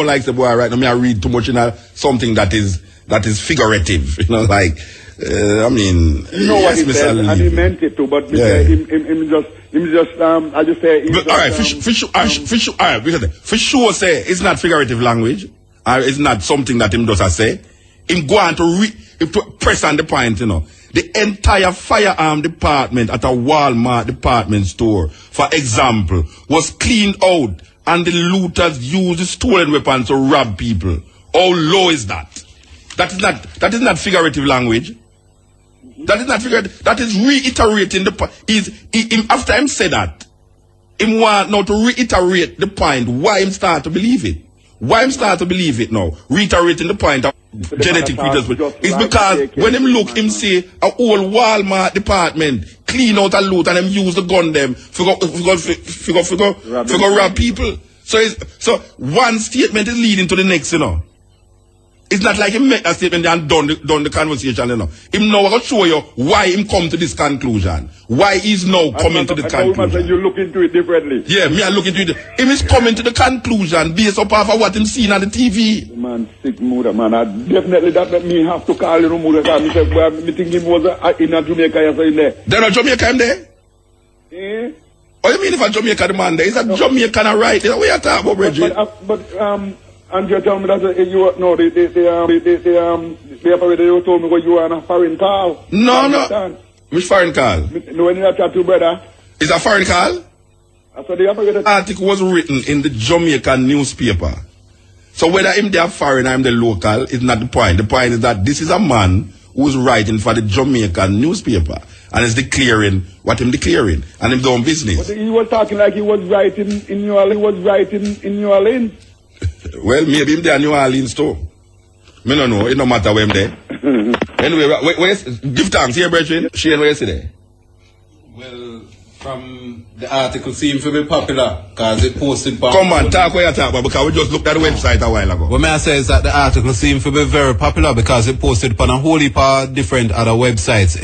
like, the boy right now, me I read too much in something that is figurative, you know, like, I mean, you know what he said, and he meant it too, but I just say. But, all right, for sure, say it's not figurative language. It's not something that him does say. Him go on to press on the point, you know. The entire firearm department at a Walmart department store, for example, was cleaned out, and the looters used the stolen weapons to rob people. How low is that? That is not figurative language. That is not figurative. That is reiterating the point. After him said that, him want now to reiterate the point why him start to believe it. Why him start to believe it now? Reiterating the point of genetic predisposition. It's because when him look, him see a whole Walmart department clean out a loot and him use the gun them for rob people. So one statement is leading to the next, you know. It's not like him make a statement and done the conversation, you know. Him now will show you why him come to this conclusion. Why he's now coming to the conclusion. You look into it differently. Yeah, me I look into it. Him is coming to the conclusion based upon what him seen on the TV. Man, sick mood, man. Definitely that let me have to call him mood. Me think him was in a Jamaica in there. There a Jamaica in there? Eh? What do you mean if a Jamaica demand there? Is a Jamaican right? That's what you talking about, Bridget. And you tell me that you told me you are on a foreign call. No. Which foreign call? No, when you chat to brother. Is a foreign call? The article was written in the Jamaican newspaper. So whether him they are foreign or him the local is not the point. The point is that this is a man who's writing for the Jamaican newspaper and is declaring what him declaring and him doing business. But he was talking like he was writing in New Orleans. Well, maybe him there in New Orleans too. Me no know. It no matter where him there. Anyway, give thanks here, brethren. Shane, where you see there? Well, from the article seems to be popular because it posted. Come on, talk where you talk about because we just looked at the website a while ago. What may I say is that the article seems to be very popular because it posted upon a whole heap of different other websites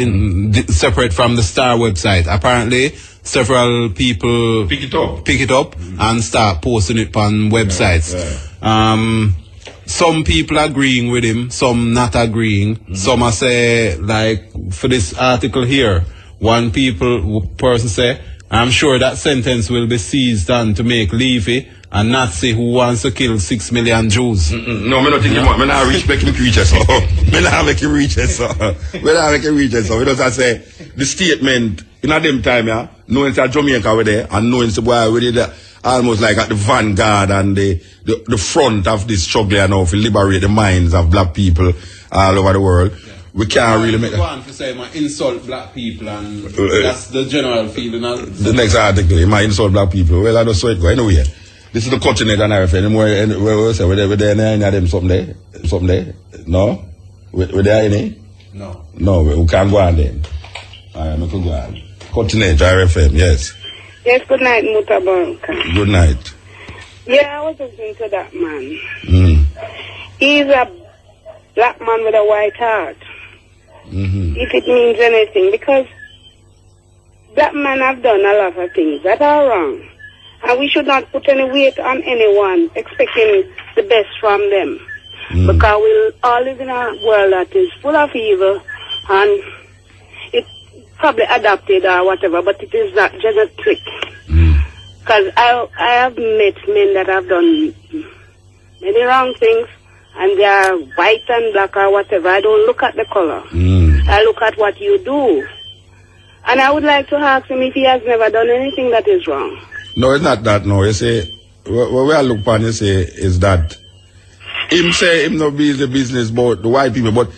separate from the Star website. Apparently, several people pick it up and start posting it on websites. Some people agreeing with him, some not agreeing. Some are say, like, for this article here, person say, I'm sure that sentence will be seized on to make Levy a Nazi who wants to kill 6 million Jews. No, me not think him. Me not reach make him reach so. Me not make him reach so. Me not make him reach so. Because I say the statement in a them time, yeah, knowing that Jamaica were there and knowing the boy we did almost like at the vanguard and the front of this struggle now to liberate the minds of black people all over the world. Yeah. We can't really make. One to say my insult black people and that's the general feeling. The next article, my insult black people. Well, I don't saw it go anyway. This is the continent and everything. Anywhere we say we're there any of them something there? No? We there any? No. No, we can't go on then. Alright, we can go on. Continent, RFM, yes. Yes, good night, Mutabaruka. Good night. Yeah, I was listening to that man. He's a black man with a white heart. If it means anything, because black men have done a lot of things that are wrong. And we should not put any weight on anyone expecting the best from them. Because we all live in a world that is full of evil and it's probably adapted or whatever, but it is not genetic. Because I have met men that have done many wrong things and they are white and black or whatever. I don't look at the color. I look at what you do. And I would like to ask him if he has never done anything that is wrong. No, it's not that, no. You say, what I look upon, you say, is that him say him not be the business about the white people, but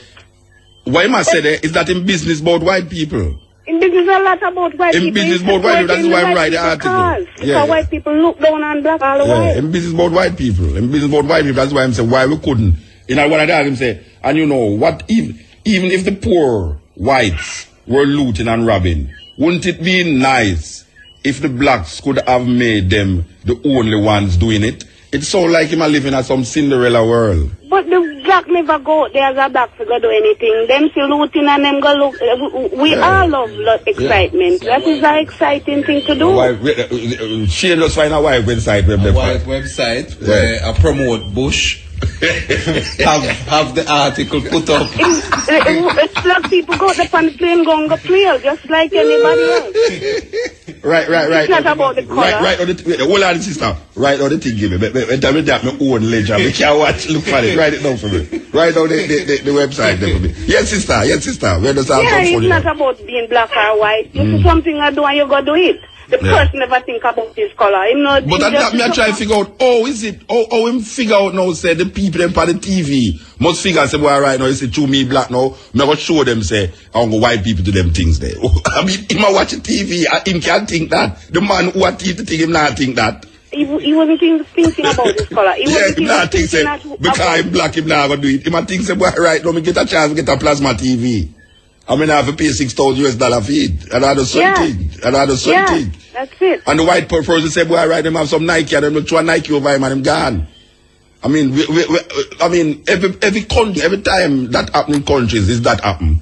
what him say there is that in business about white people. In business a lot about white people. In business about white people, that's why I write the article. Because white people look down on black all the way. In business about white people. In business about white people, that's why I'm saying why we couldn't. You know what I asked him say, and you know, what even if the poor whites were looting and robbing, wouldn't it be nice if the blacks could have made them the only ones doing it? It's so like him living in some Cinderella world. But the black never go out there as a black to go do anything. Them still looting and them go look. We all love excitement. That is an exciting thing to do. She just find a white website. White website where I promote Bush. have the article put up. Black people go up on the plane go and go play just like anybody else. Right. It's not about the color. Right on the hold on, sister. Right on the thing, give me. Tell me that my own ledger. We can't watch. Look for it. Write it down for me. Write down the website there for me. Yes, sister. Where does that come from? It's not about being black or white. This is something I do and you go do it. The person never think about his color. But that me I try to figure out, how him figure out now, say, the people them on the TV must figure, say, boy, right now, you say, to me black now, me go show them, say, I want white people to them things there. I mean, him a watch the TV, him can't think that. The man who a teeth to think him not think that. He wasn't thinking about his color. He wasn't him not think, say, because I'm black, him not gonna do it. Him a think, say, boy, right now, me get a chance to get a plasma TV. I mean, I have to pay $6,000 feed. And I do something. That's it. And the white person say, boy, right, them have some Nike, and them look to a Nike over him, and him gone. I mean, every country, every time that happen in countries, is that happen.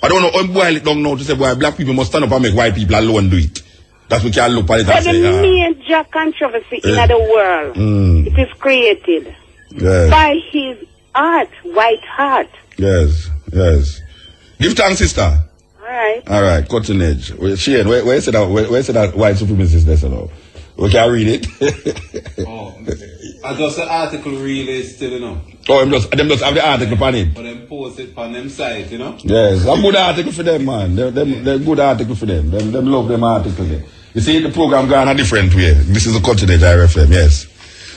I don't know, I'm boil it down now to say, boy, black people must stand up and make white people alone do it. That's what you can look at it and say, the major controversy in the world, it is created by his art, white heart. Yes. Give thanks, sister. All right, cutting edge. Shane, where is it that white supremacist there, now? We can read it. I just the article really still, you know. Them just have the article on it. But them post it on them site, you know. Yes, a good article for them, man. They're good article for them. Them love them article there. You see, the program going a different way. This is a cutting edge RFM, yes.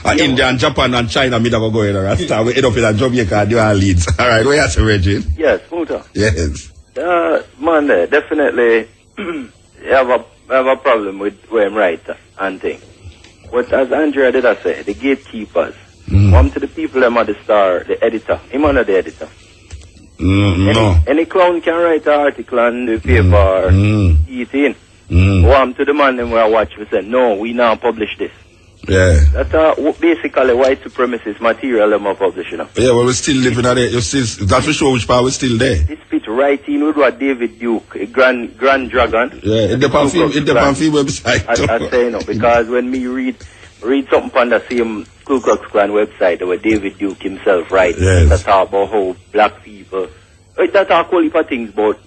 India and Japan and China, me never go in Rasta. We end up in Jamaica, do our leads. All right, where you say, Reggie? Yes, Muta. Yes. Man, definitely have a problem with where I'm right and thing. But as Andrea did say, the gatekeepers, come to the people them are the star, the editor. Him not the editor. No. Any clown can write an article on the paper, eating. Warm to the man them where I watch, we say, no, we now publish this. Yeah. That's basically white supremacist material them are publishing. Yeah, well, we're still living at it. That's for sure which part we're still there. This fit right in with what David Duke, a grand dragon. Yeah, it depends on website. I say no, because when me read something on the same Ku Klux Klan website where David Duke himself writes, that talk about how black people, that talk only for things about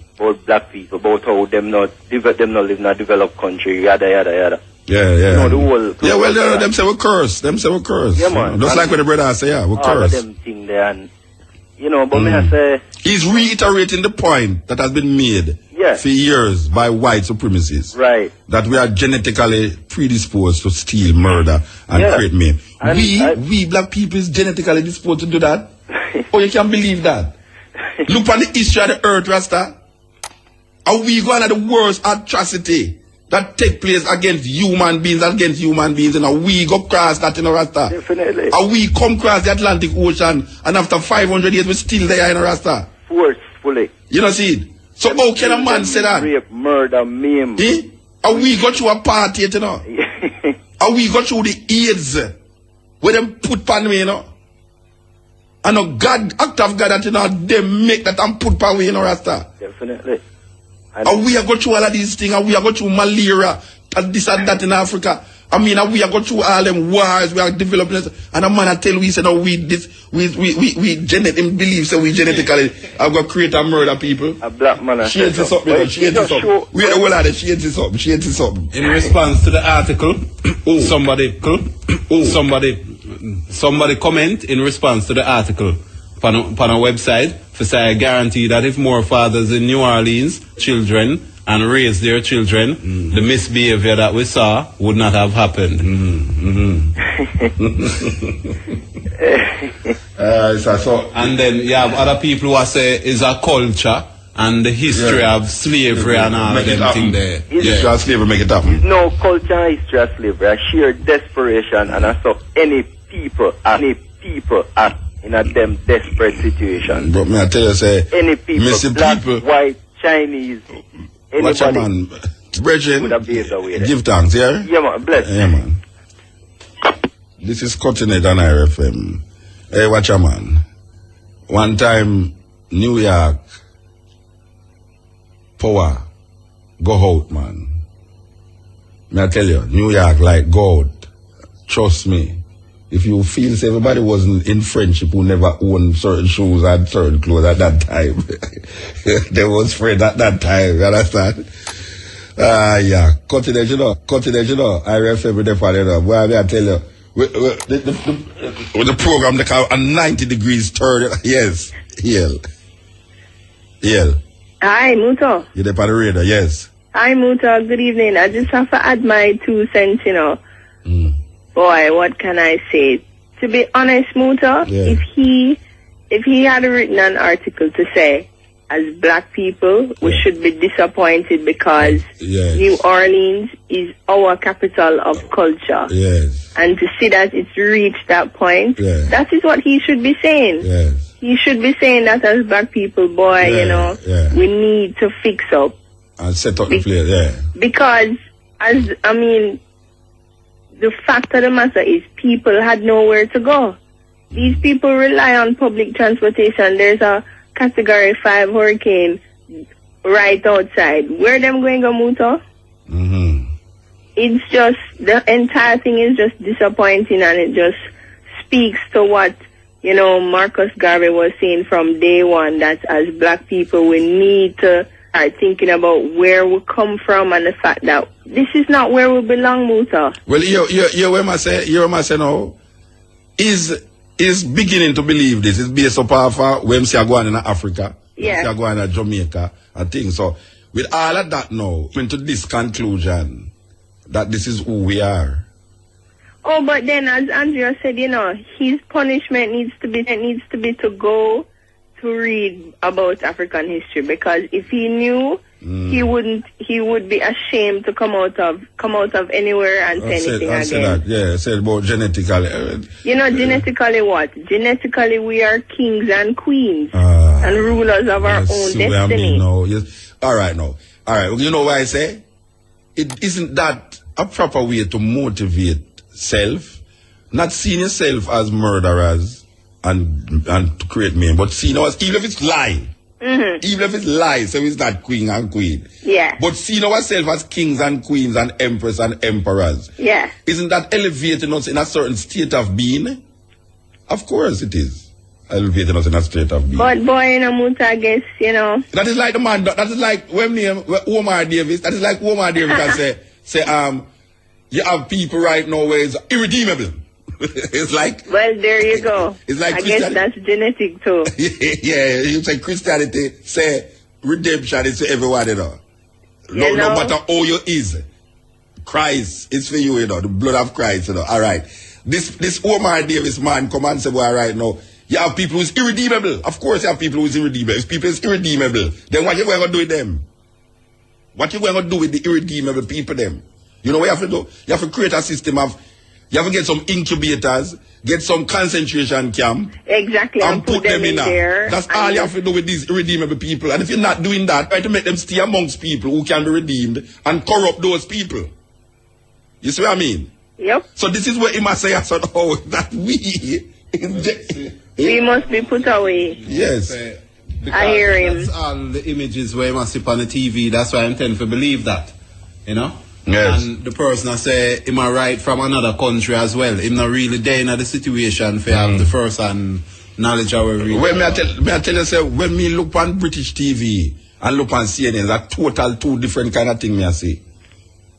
black people, about how them not live in a developed country, yada yada yada. Yeah. You know, the whole... Yeah, well, them say we curse. Yeah, man. Just like what the brother say, yeah, we curse. All of them thing there, and, you know, but me I say... He's reiterating the point that has been made for years by white supremacists. Right. That we are genetically predisposed to steal, murder, and create me. We black people is genetically disposed to do that. Oh, you can't believe that. Look on the history of the earth, Rasta. Are we going to the worst atrocity that take place against human beings, and we go cross that in a Rasta? Definitely. And we come across the Atlantic Ocean, and after 500 years, we're still there in a Rasta. Forcefully. You know, see it? So how can a man say that? Rape, murder, maim. And we go through a party, you know? And we go through the AIDS, where them put pan me, you know? And a God, act of God that, you know, they make that and put pan me, you know, Rasta? Definitely. And we are going through all of these things, and we are going through malaria, and this and that in Africa. I mean, and we are going through all them wars, we are developing this, and a man I tell we say, no, we believe, so we genetically are going to create and murder people. A black man. Shades is up, man, shades is up. We are the whole of the shades is up. In response to the article, somebody comment in response to the article on a website for say I guarantee that if more fathers in New Orleans children and raise their children, the misbehavior that we saw would not have happened. And then you have other people who say it's a culture and the history of slavery and all of them thing there. History of slavery make it happen. No culture and history of slavery, a sheer desperation, and I saw any people are in a them desperate situation. But may I tell you, say, any people, black, white, Chinese, anybody. Watch a man, Brethren, give thanks, yeah? Yeah, man, bless. Yeah, man. This is Cutting It on RFM. Hey, watch a man. One time, New York, power, go out, man. May I tell you, New York, like God, trust me. If you feel so everybody wasn't in friendship who never owned certain shoes and certain clothes at that time. There was friends at that time, you understand? Yeah. Continental, you know. RFM with the father, you know. Boy, I tell you, with the program they call a 90 degrees turn. Yes. Yell. Hi, Muta. You're the radar, yes. Hi, Muta. Good evening. I just have to add my 2 cents, you know. Boy, what can I say? To be honest, Muta, if he had written an article to say, as black people, we should be disappointed because New Orleans is our capital of culture. Yes. And to see that it's reached that point, that is what he should be saying. Yes. He should be saying that as black people, boy, you know, we need to fix up. And set up the place, Because, the fact of the matter is people had nowhere to go. These people rely on public transportation. There's a Category 5 hurricane right outside. Where them going to Muta? It's just, the entire thing is just disappointing, and it just speaks to what, you know, Marcus Garvey was saying from day one, that as black people we need to start thinking about where we come from and the fact that this is not where we belong, Muta. Well, you what I say now, is beginning to believe this. It's based upon when they are going in Africa, when they are going in Jamaica, and things. So, with all of that now, went to this conclusion that this is who we are. Oh, but then, as Andrea said, you know, his punishment needs to be to go to read about African history, because if he knew, he would be ashamed to come out of anywhere and say anything again. I said about genetically. You know, genetically what? Genetically we are kings and queens and rulers of our own destiny. All right. You know why I say? It isn't that a proper way to motivate self, not seeing yourself as murderers and to create men, but seeing us, even if it's lie. Even if it's lie, so it's not queen and queen. Yeah. But seeing ourselves as kings and queens and empress and emperors. Yeah. Isn't that elevating us in a certain state of being? Of course it is. Elevating us in a state of being. But boy, in a Muta, I guess, you know. That is like the man, that is like when name Omar Davis, that is like Omar Davis can say, you have people right now where it's irredeemable. It's like... Well, there you go. It's like I guess that's genetic too. Yeah, you say Christianity, say redemption is for everyone, you know. No matter how you is. Christ is for you, you know. The blood of Christ, you know. All right. This Omar Davis man come and say, boy, right now, you have people who's irredeemable. Of course you have people who's irredeemable. If people is irredeemable, then what you going to do with them? What you going to do with the irredeemable people them? You know what you have to do? You have to create a system of, you have to get some incubators, get some concentration camp. Exactly. And put them in there. That's all you have to do with these irredeemable people. And if you're not doing that, try to make them stay amongst people who can be redeemed and corrupt those people. You see what I mean? Yep. So this is what he must say, oh, that we must be put away. Yes. I hear him. That's all the images where he must see on the TV. That's why I intend to believe that. You know? Yes. And the person I say, him a right from another country as well. Him not really there in the situation for have the first hand knowledge of really. When me I tell you, say, when me look on British TV and look on CNN, that's total two different kind of thing me I see.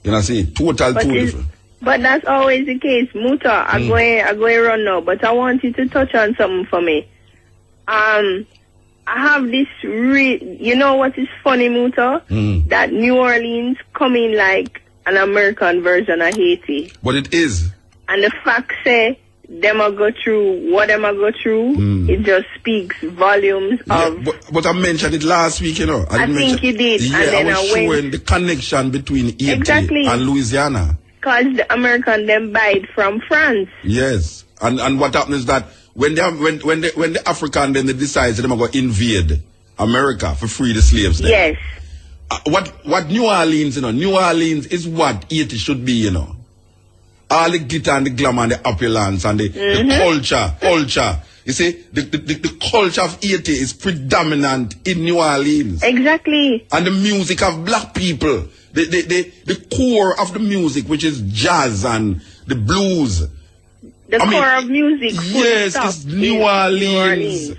You know, see, total two different. But that's always the case. Muta, I go run now, but I want you to touch on something for me. I have this you know what is funny, Muta? That New Orleans coming like an American version of Haiti. But it is. And the fact say them a go through what them a go through, it just speaks volumes of. But I mentioned it last week, you know. I think you did. Yeah, and then I was showing the connection between Haiti and Louisiana. Because the American them buy it from France. Yes, and what happens is that when the African then they decide they're going to invade America for free the slaves. Then. Yes. What New Orleans, you know, New Orleans is what Haiti should be, you know. All the glitter and the glamour and the opulence and the culture. You see, the culture of Haiti is predominant in New Orleans. Exactly. And the music of black people. The core of the music, which is jazz and the blues. The core of music. Yes, it's New Orleans.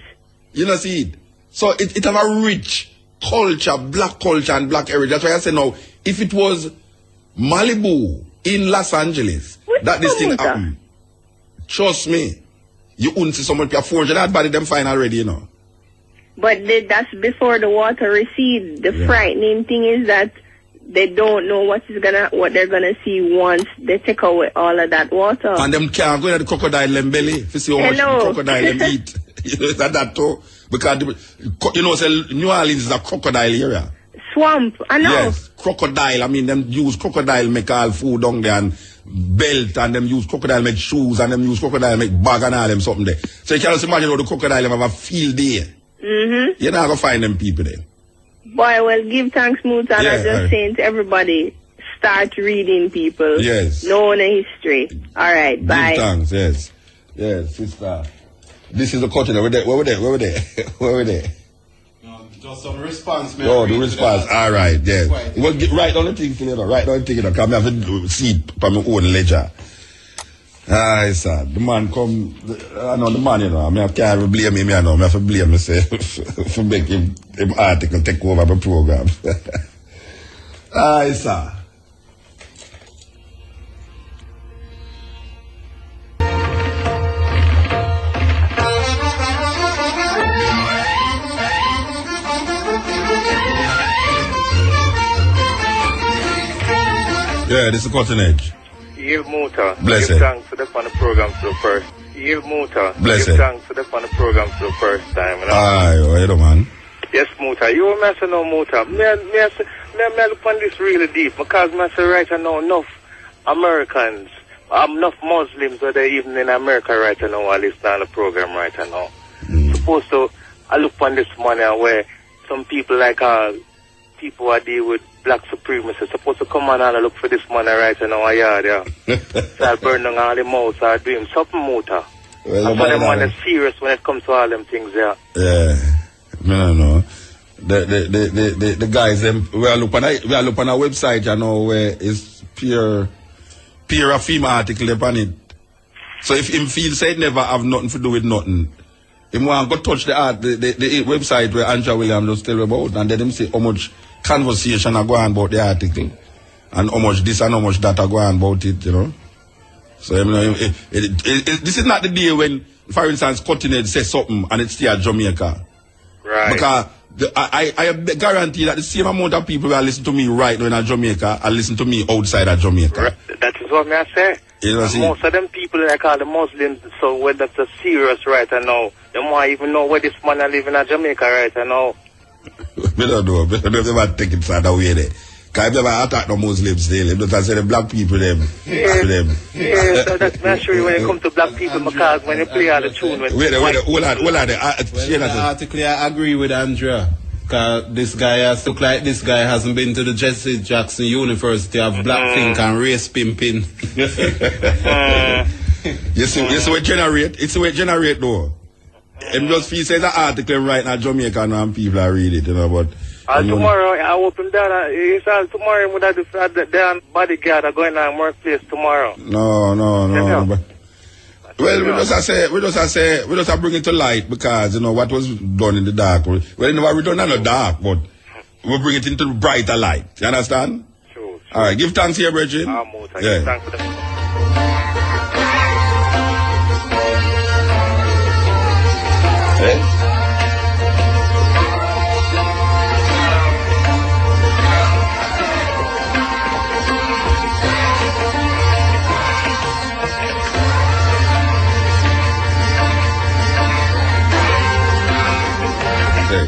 You know, see it. So it have a rich culture, black culture and black heritage. That's why I say now, if it was Malibu in Los Angeles, that this thing happened, trust me, you wouldn't see someone pay $400 body them fine already, you know. But that's before the water recedes. The frightening thing is that they don't know what they're gonna see once they take away all of that water. And them can't go to the crocodile in belly to see how much the crocodile them eat. You know, that too. Because you know, New Orleans is a crocodile area. Swamp, I know. Yes, crocodile. I mean, them use crocodile make all food down there and belt, and them use crocodile make shoes, and them use crocodile make bag and all them something there. So you can just imagine how the crocodile have a field there. You're not gonna find them people there. Boy, well, give thanks, Muta, and I'm just saying to everybody, start reading, people. Yes. Know the history. All right, bye. Give thanks, yes. Yes, sister. This is the culture. Where we there? Just some response, man. Oh, the response. All right, yes. Well, write down the thing, you know. Write down the thing, you know, because I have to see it from my own ledger. Ah, sir. The man come, I know the man, you know, I can't blame him, you know. I have to blame myself for making him article take over the program. Ah, sir. Yeah, this is Cotton Edge. Yield Muta. Bless Give it. thanks for the on the program for the first. Yield Muta. Bless Give it. thanks for the on the program for the first time. You know? Aye, well, you man. Yes, Muta. You were messing on Muta. Me look on this really deep because I say right now enough Americans, enough Muslims are there even in America right now while listening on the program right now. Supposed to I look on this money where some people like people who deal with black supremacists supposed to come on and look for this money right in our yard, yeah. So I burn down all the mouths, I do him something Muta. Well, I find them man is serious when it comes to all them things, yeah. Yeah. No. The guys them we are look on a website, you know, where it's peer a female article upon it. So if him feel say it never have nothing to do with nothing, him want go touch the website where Andrew Williams just tell about, and then him say how much conversation are going about the article. and how much this and how much that are going about it, you know. So, you know, this is not the day when, for instance, Cottonhead says something and it's still at Jamaica. Right. Because I guarantee that the same amount of people that listen to me right now in Jamaica are listen to me outside of Jamaica. Right. That is what I say. You know, most of them people I call the Muslims, so when that's a serious right I know, they might even know where this man live in Jamaica right I know. We don't know. We don't know if they might take it further away there. Because if they might attack the Muslims still, if they say the black people them. Yeah, so that's not sure when it comes to black people because when they play all the tune. Wait, hold on. The article I agree with Andrea. Because this guy has look like this guy hasn't been to the Jesse Jackson University of black think and race pimping. You see what generate? It's what generate though. And just feel say the article right now Jamaica now and people are reading it, you know, but tomorrow I open that it's tomorrow with that damn bodyguard are going on workplace tomorrow. No. But, well, we just bring it to light because, you know, what was done in the dark. Well, you know, we done in the dark, but we bring it into brighter light. You understand? True. All right, give thanks here, Bridget. Muta, give thanks for them. Hey?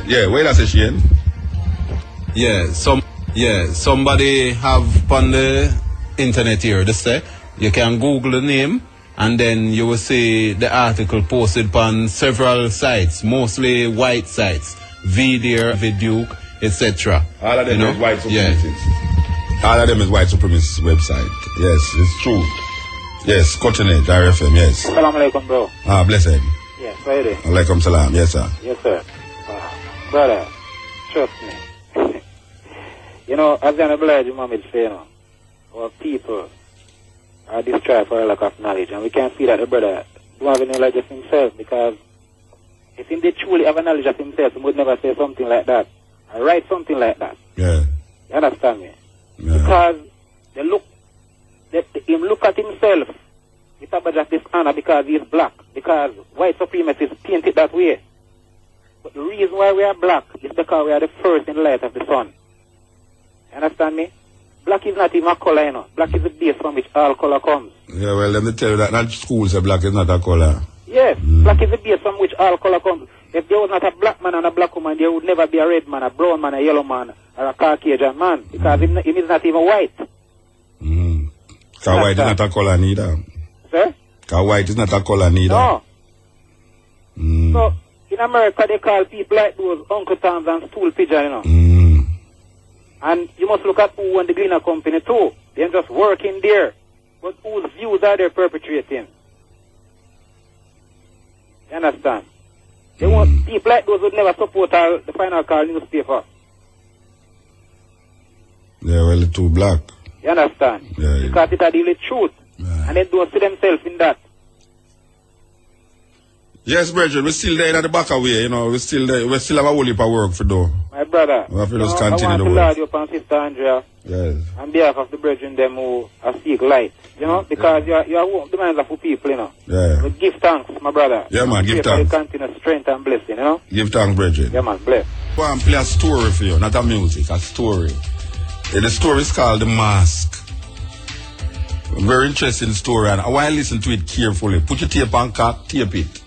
Yeah, where that's a Shane? Somebody have on the internet here, they say, you can Google the name and then you will see the article posted on several sites, mostly white sites, Viduke, etc. All of them is white supremacists. All of them is white supremacist website. Yes, it's true. Yes, Cottonhead, RFM, yes. Assalamu alaikum, bro. Blessed. Yes, Friday. Alaikum salam, yes, sir. Yes, sir. Brother, trust me. You know, as an obliged Muhammad say, you know, our people are destroyed for a lack of knowledge, and we can see that the brother don't have any knowledge of himself, because if he did truly have a knowledge of himself, he would never say something like that, or write something like that. Yeah. You understand me? Yeah. Because him look at himself with a badge of dishonor because he is black, because white supremacists paint it that way. But the reason why we are black is because we are the first in the light of the sun. You understand me? Black is not even a color, you know. Black is the base from which all color comes. Yeah, well, let me tell you that not school say black is not a color. Yes, black is the base from which all color comes. If there was not a black man and a black woman, there would never be a red man, a brown man, a yellow man, or a Caucasian man, because he is not even white. Because white is not a color neither. Sir? Because white is not a color neither. No. So, in America, they call people like those Uncle Toms and stool pigeon, you know. And you must look at who and the Gleaner Company too. They're just working there. But whose views are they perpetrating? You understand? They want people like those would never support the Final Call newspaper. Yeah, well, it's too black. You understand? Yeah, because it's a deal with truth. Yeah. And they don't see themselves in that. Yes, brethren, we're still there in the back away, you know, we still there. We still have a whole heap of work for do. My brother, we have to just continue I want the to work. laud you upon Sister Andrea. Yes. On behalf of the brethren them who are seek light. You know, because you are the minds of the people, you know. Yeah. But give thanks, my brother. Yeah, man, give Pray thanks. for the continuous strength and blessing, you know. Give thanks, brethren. Yeah, man, bless. I want to play a story for you, not a music, a story. The story is called The Mask. A very interesting story, and I want to listen to it carefully. Put your tape on cap, tape it.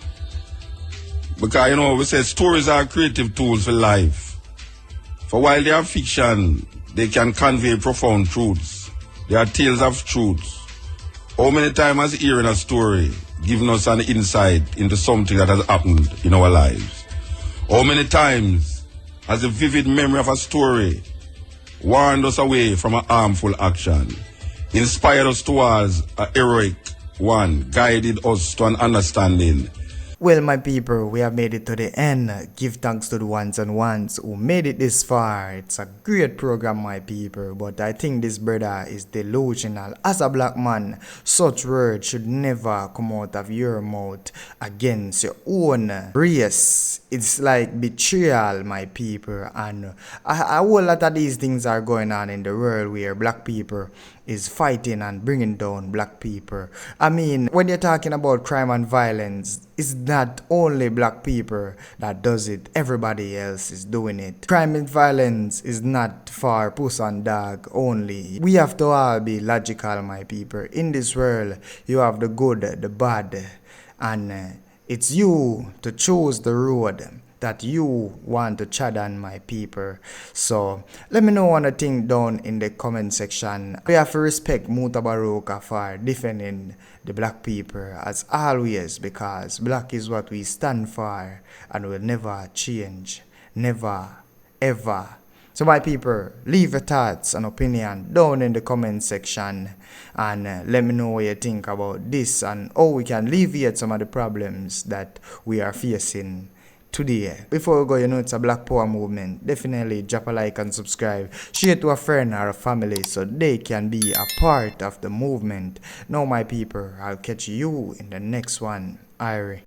Because, you know, we say stories are creative tools for life. For while they are fiction, they can convey profound truths. They are tales of truths. How many times has hearing a story given us an insight into something that has happened in our lives? How many times has the vivid memory of a story warned us away from a harmful action, inspired us towards a heroic one, guided us to an understanding Well, my people, we have made it to the end. Give thanks to the ones and ones who made it this far. It's a great program, my people, but I think this brother is delusional. As a black man, such words should never come out of your mouth against your own race. It's like betrayal, my people, and a whole lot of these things are going on in the world where black people is fighting and bringing down black people. I mean, when you're talking about crime and violence, it's not only black people that does it, everybody else is doing it. Crime and violence is not for puss and dog only. We have to all be logical, my people. In this world, you have the good, the bad, and it's you to choose the road that you want to chat on, my people. So let me know what you think down in the comment section. We have to respect Mutabaruka for defending the black people as always, because black is what we stand for and will never change. Never, ever. So my people, leave your thoughts and opinion down in the comment section, and let me know what you think about this and how we can alleviate some of the problems that we are facing today. Before we go, you know it's a Black Power movement. Definitely drop a like and subscribe. Share it to a friend or a family so they can be a part of the movement. Now my people, I'll catch you in the next one. Irie.